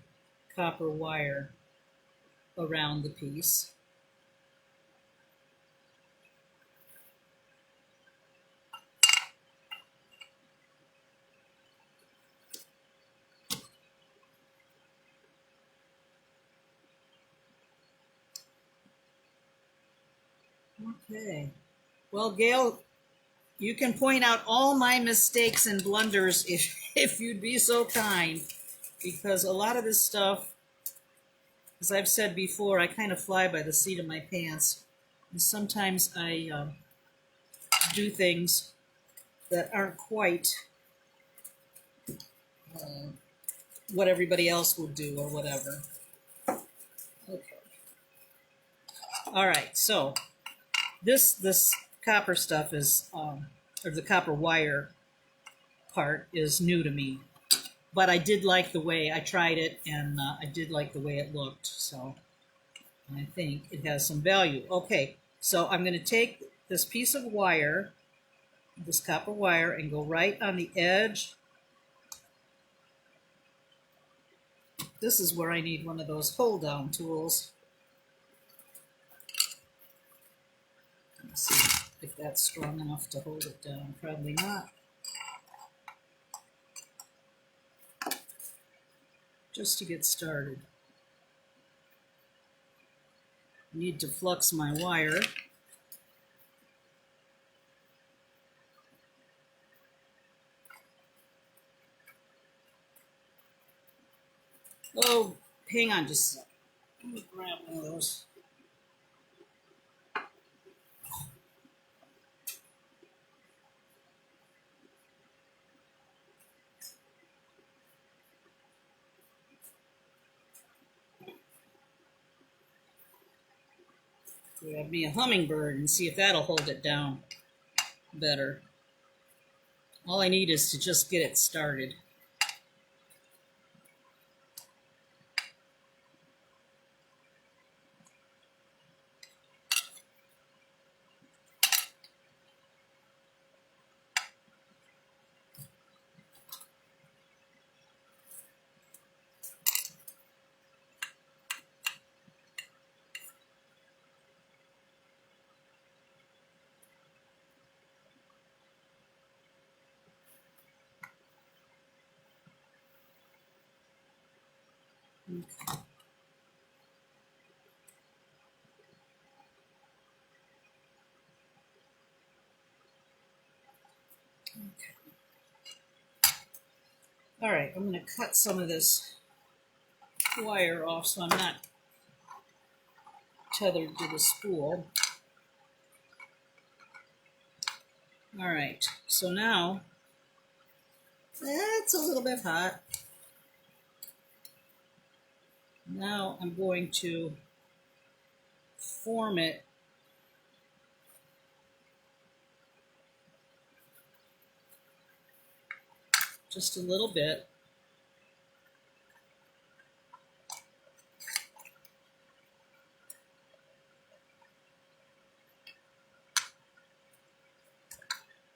copper wire around the piece. Okay. Well, Gail, you can point out all my mistakes and blunders if you'd be so kind, because a lot of this stuff, as I've said before, I kind of fly by the seat of my pants. And sometimes I do things that aren't quite what everybody else would do or whatever. Okay. All right, so this copper stuff is, or the copper wire part is new to me. But I did like the way I tried it, and I did like the way it looked. So I think it has some value. Okay, so I'm going to take this piece of wire, this copper wire, and go right on the edge. This is where I need one of those hold-down tools. Let's see if that's strong enough to hold it down. Probably not. Just to get started. I need to flux my wire. Oh, hang on just a second. Let me grab one of those. Grab me a hummingbird and see if that'll hold it down better. All I need is to just get it started. Okay. All right, I'm going to cut some of this wire off so I'm not tethered to the spool. All right, so now it's a little bit hot. Now I'm going to form it just a little bit.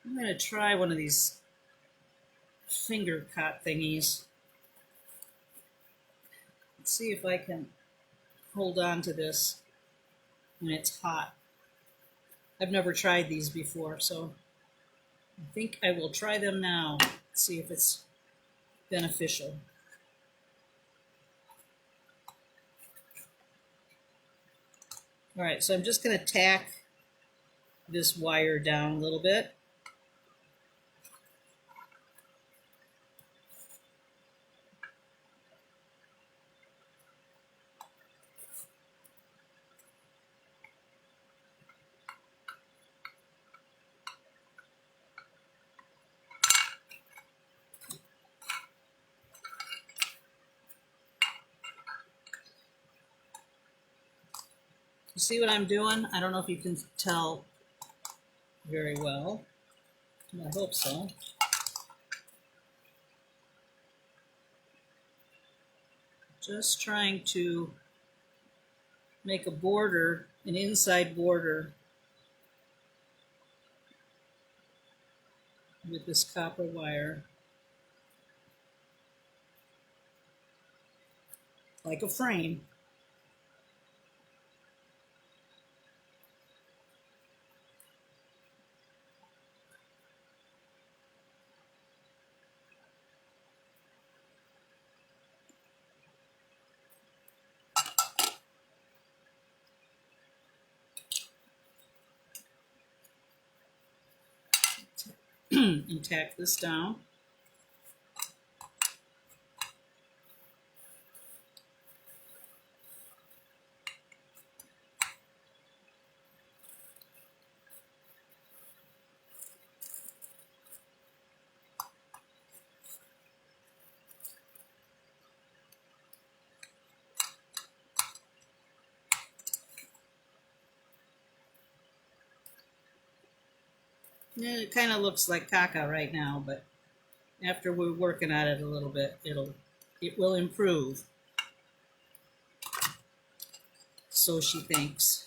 I'm going to try one of these finger cut thingies. Let's see if I can hold on to this when it's hot. I've never tried these before, so I think I will try them now, see if it's beneficial. All right, so I'm just going to tack this wire down a little bit. You see what I'm doing? I don't know if you can tell very well. I hope so. Just trying to make a border, an inside border with this copper wire, like a frame. And tack this down. Yeah, it kind of looks like caca right now, but after we're working at it a little bit, it will improve. So she thinks.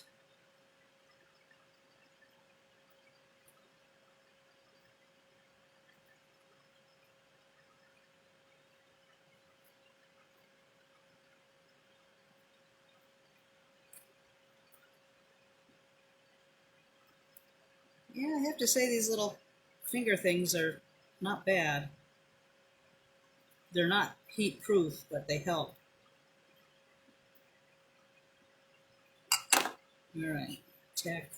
Yeah, I have to say these little finger things are not bad. They're not heat proof, but they help. All right, tack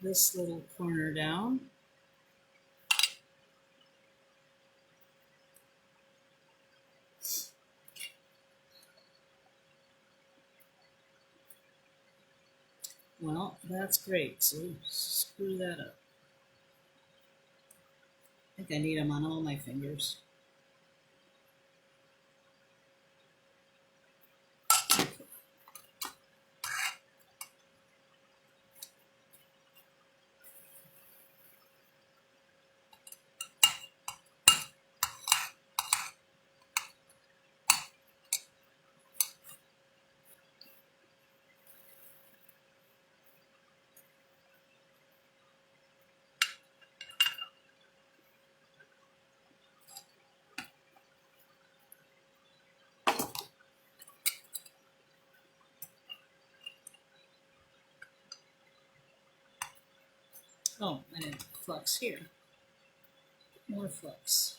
this little corner down. Well, that's great. So screw that up. I think I need them on all my fingers. Oh, I have flux here. More flux.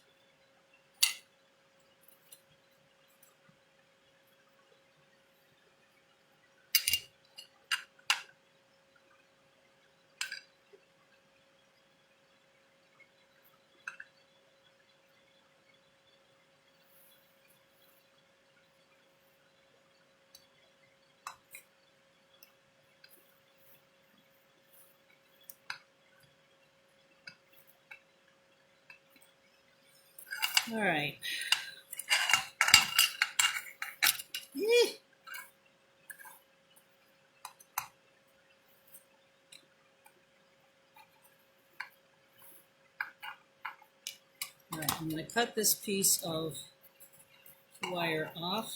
All right. Eh. All right, I'm going to cut this piece of wire off.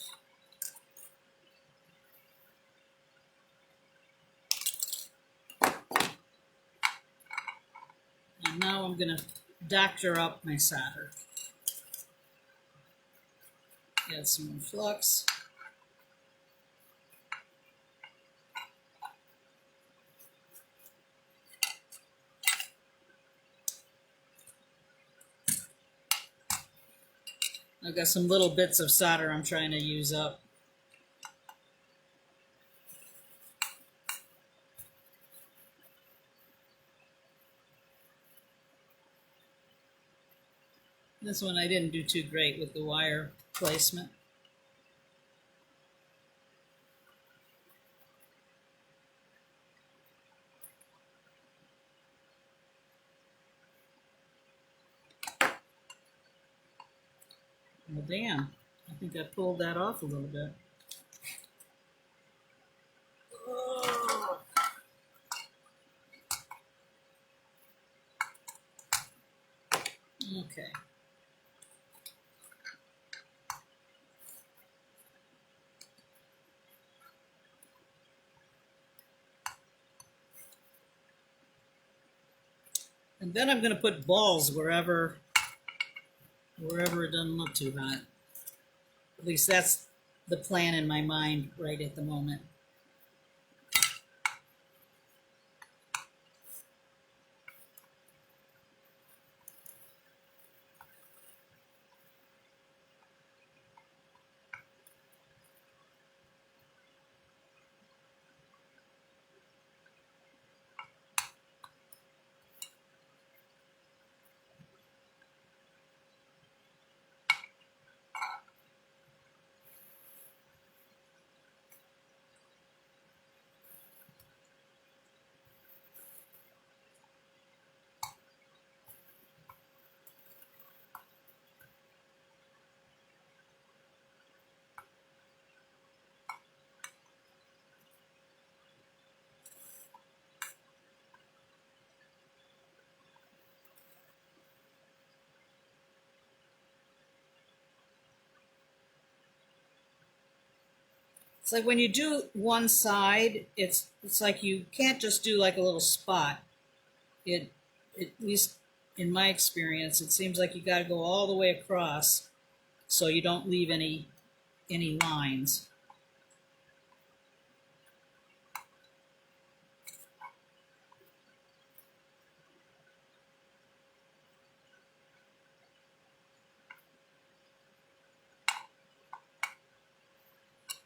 And now I'm going to doctor up my solder. Add some more flux. I've got some little bits of solder I'm trying to use up. This one I didn't do too great with the wire placement. Well, damn. I think I pulled that off a little bit. Oh. Okay. And then I'm going to put balls wherever it doesn't look too hot. At least that's the plan in my mind right at the moment. It's like when you do one side, it's like you can't just do like a little spot. It at least in my experience, it seems like you got to go all the way across so you don't leave any lines.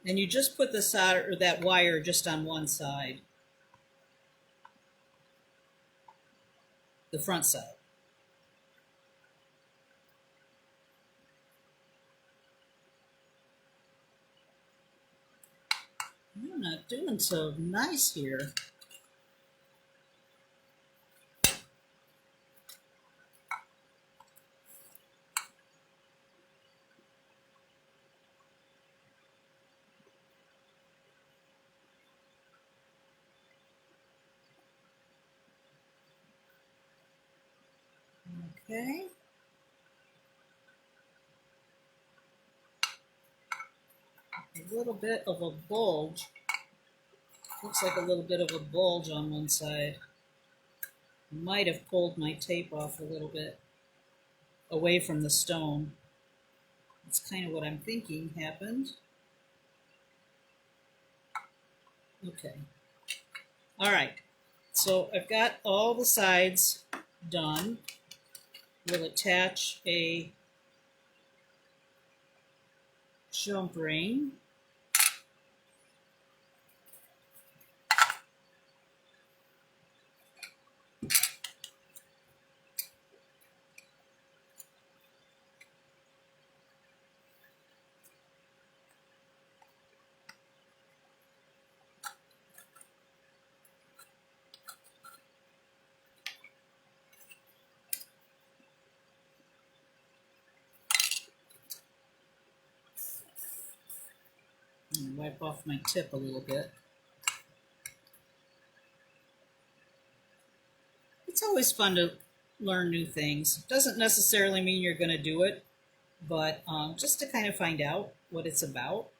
And you just put the solder or that wire just on one side, the front side. I'm not doing so nice here. Okay. A little bit of a bulge. Looks like a little bit of a bulge on one side. Might have pulled my tape off a little bit away from the stone. That's kind of what I'm thinking happened. Okay. All right. So I've got all the sides done. We'll attach a jump ring. And wipe off my tip a little bit. It's always fun to learn new things. Doesn't necessarily mean you're going to do it, but just to kind of find out what it's about,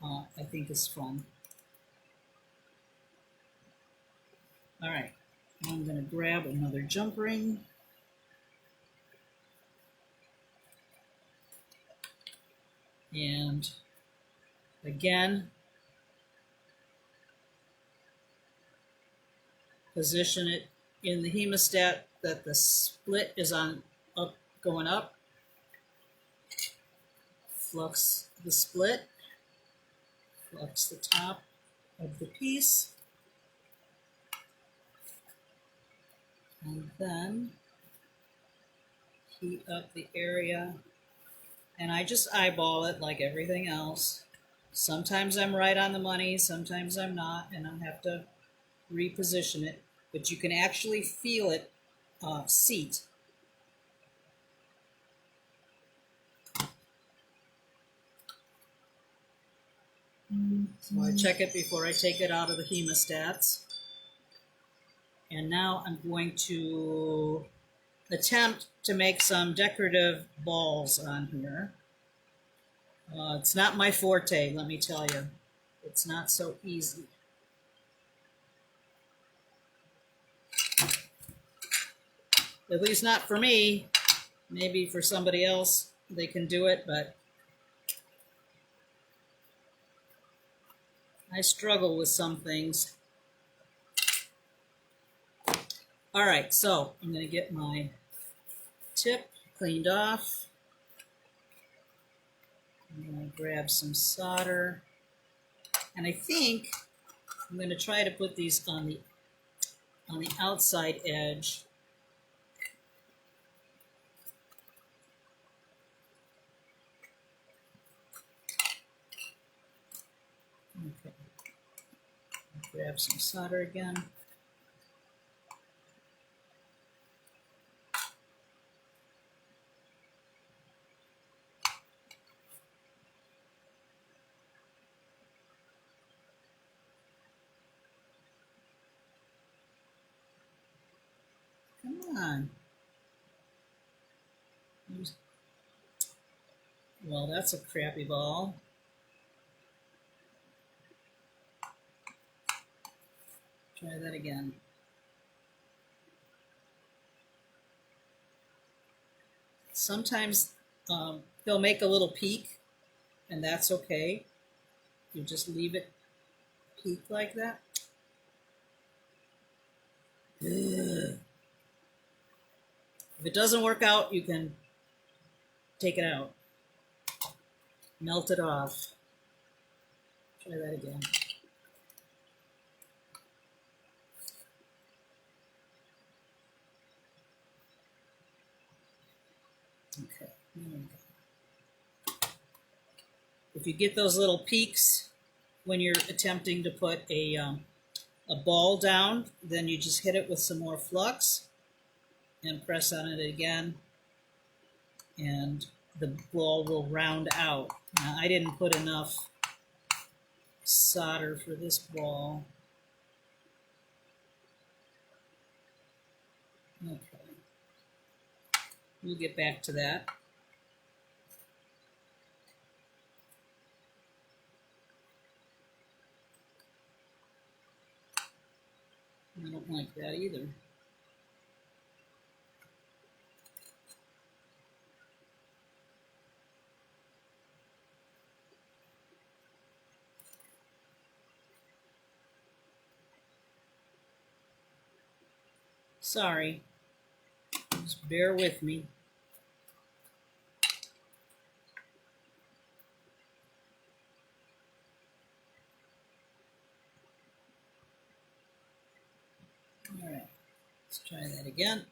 I think is fun. All right, I'm going to grab another jump ring. And again, position it in the hemostat that the split is on up, going up. Flux the split, flux the top of the piece, and then heat up the area. And I just eyeball it like everything else. Sometimes I'm right on the money, sometimes I'm not, and I'll have to reposition it. But you can actually feel it seat. So I check it before I take it out of the hemostats. And now I'm going to attempt to make some decorative balls on here. It's not my forte, let me tell you. It's not so easy. At least not for me. Maybe for somebody else they can do it, but I struggle with some things. All right, so I'm going to get my tip cleaned off. I'm going to grab some solder. And I think I'm going to try to put these on the outside edge. Okay. Grab some solder again. Come on. Well, that's a crappy ball. Try that again. Sometimes they'll make a little peak, and that's okay. You just leave it peak like that. Ugh. If it doesn't work out, you can take it out. Melt it off. Try that again. Okay. There we go. If you get those little peaks when you're attempting to put a ball down, then you just hit it with some more flux and press on it again, and the ball will round out. Now, I didn't put enough solder for this ball. Okay. We'll get back to that. I don't like that either. Sorry. Just bear with me. All right. Let's try that again.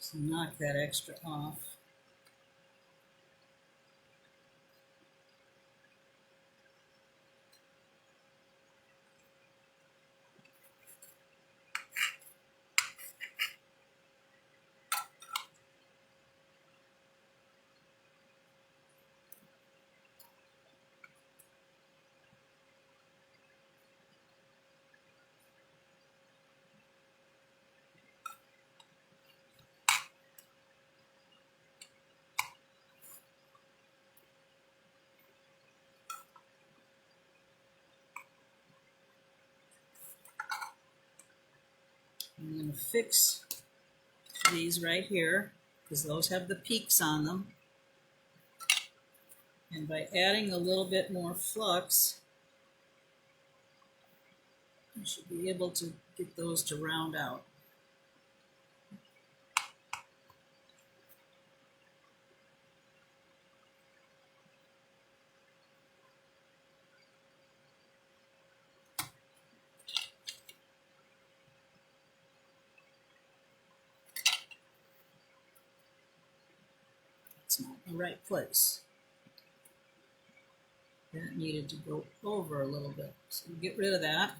Let's knock that extra off. I'm going to fix these right here because those have the peaks on them. And by adding a little bit more flux, you should be able to get those to round out. It's not in the right place. That needed to go over a little bit. So get rid of that.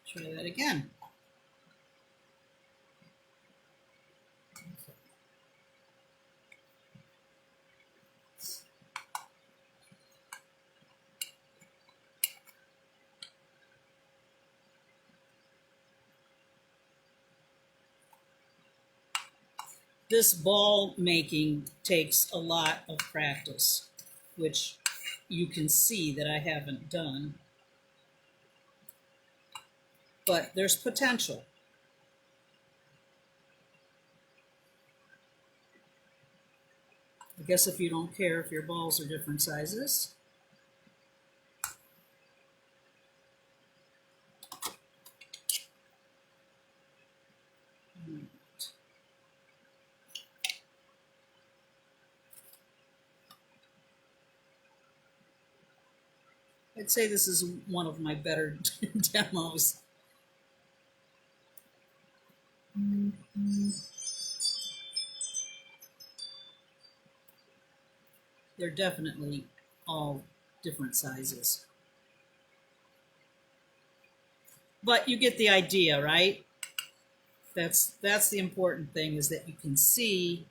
Try that again. This ball making takes a lot of practice, which you can see that I haven't done. But there's potential. I guess if you don't care if your balls are different sizes. I'd say this is one of my better demos. They're definitely all different sizes. But you get the idea, right? That's the important thing, is that you can see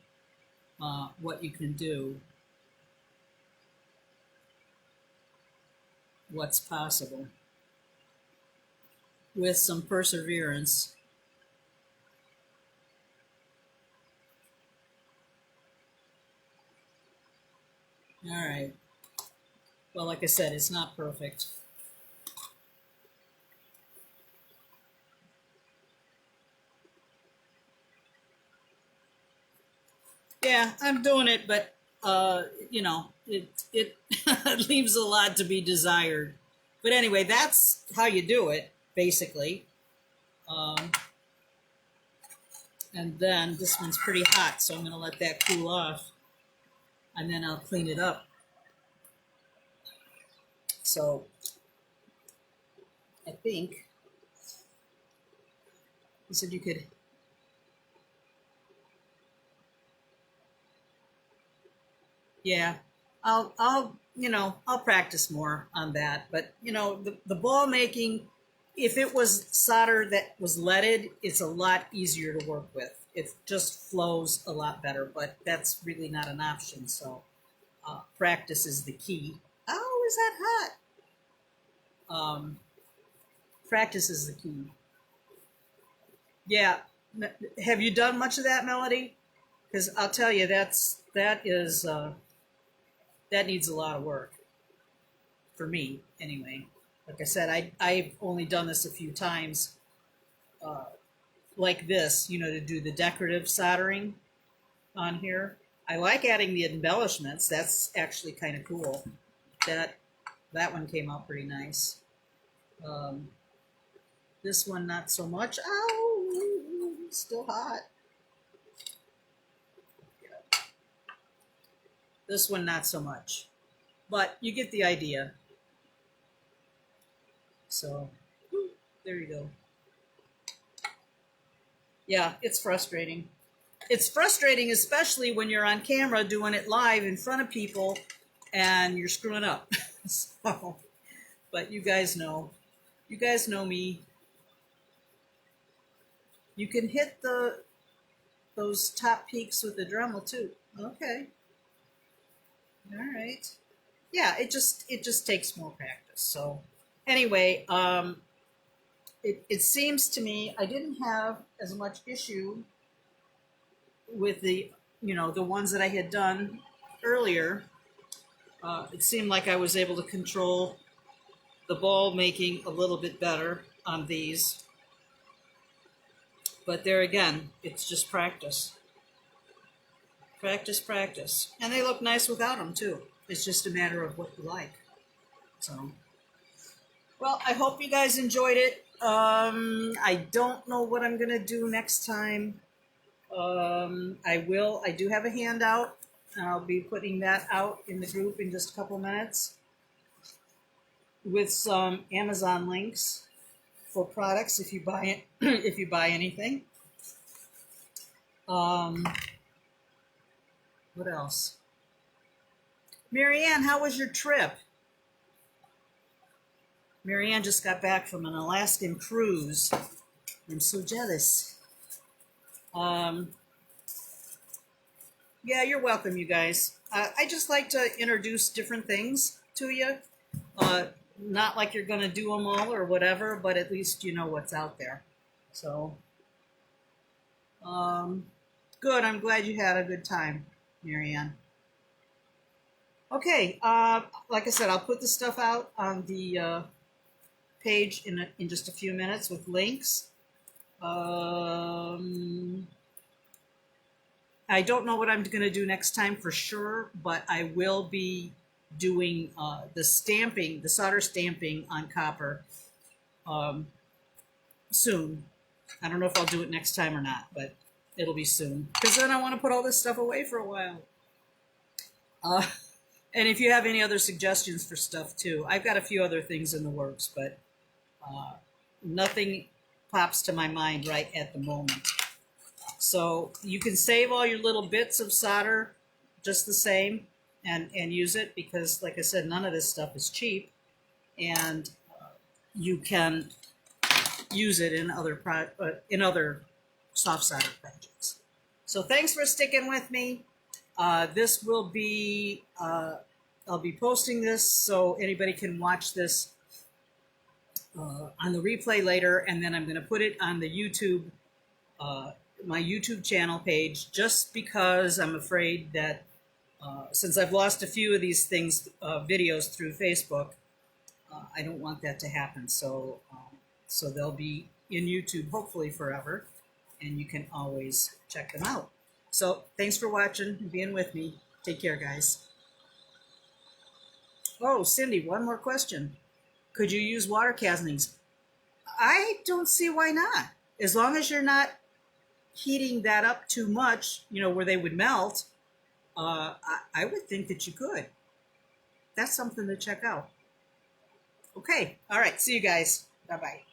what you can do, what's possible with some perseverance. All right. Well, like I said, it's not perfect. Yeah, I'm doing it, but you know, it leaves a lot to be desired. But anyway, that's how you do it, basically. Um, and then this one's pretty hot, so I'm going to let that cool off, and then I'll clean it up. So I think you said you could. Yeah, I'll practice more on that. But the ball making, if it was solder that was leaded, it's a lot easier to work with. It just flows a lot better. But that's really not an option. So practice is the key. Oh, is that hot? Um, Practice is the key. Yeah. Have you done much of that, Melody? Because I'll tell you, that is that needs a lot of work for me, anyway. Like I said, I've only done this a few times, uh, like this, to do the decorative soldering on here. I like adding the embellishments. That's actually kind of cool. That one came out pretty nice. Um, this one not so much. Ow, still hot. This one not so much, but you get the idea. So there you go. Yeah, it's frustrating. It's frustrating, especially when you're on camera doing it live in front of people and you're screwing up. So, but you guys know me. You can hit those top peaks with the Dremel too. Okay. All right. Yeah, it just takes more practice. So anyway, it seems to me I didn't have as much issue with the ones that I had done earlier. It seemed like I was able to control the ball making a little bit better on these. But there again, it's just practice. Practice, practice. And they look nice without them too. It's just a matter of what you like. So, well, I hope you guys enjoyed it. I don't know what I'm going to do next time. I do have a handout. I'll be putting that out in the group in just a couple minutes with some Amazon links for products if you buy it, if you buy anything. What else? Marianne, how was your trip? Marianne just got back from an Alaskan cruise. I'm so jealous. Yeah, you're welcome, you guys. I just like to introduce different things to you. Not like you're going to do them all or whatever, but at least you know what's out there. So, good. I'm glad you had a good time, Marianne. Okay, like I said, I'll put the stuff out on the page in just a few minutes with links. I don't know what I'm going to do next time for sure, but I will be doing the solder stamping on copper soon. I don't know if I'll do it next time or not, but it'll be soon. Because then I want to put all this stuff away for a while. And if you have any other suggestions for stuff too, I've got a few other things in the works, but nothing pops to my mind right at the moment. So you can save all your little bits of solder just the same. and use it, because like I said, none of this stuff is cheap, and you can use it in other soft solder projects. So thanks for sticking with me. This will be I'll be posting this so anybody can watch this on the replay later, and then I'm going to put it on the YouTube, my YouTube channel page, just because I'm afraid that since I've lost a few of these things, videos through Facebook, I don't want that to happen. So, so they'll be in YouTube hopefully forever, and you can always check them out. So thanks for watching and being with me. Take care, guys. Oh, Cindy, one more question. Could you use water casings? I don't see why not. As long as you're not heating that up too much, you know, where they would melt, I would think that you could. That's something to check out. Okay. All right. See you guys. Bye-bye.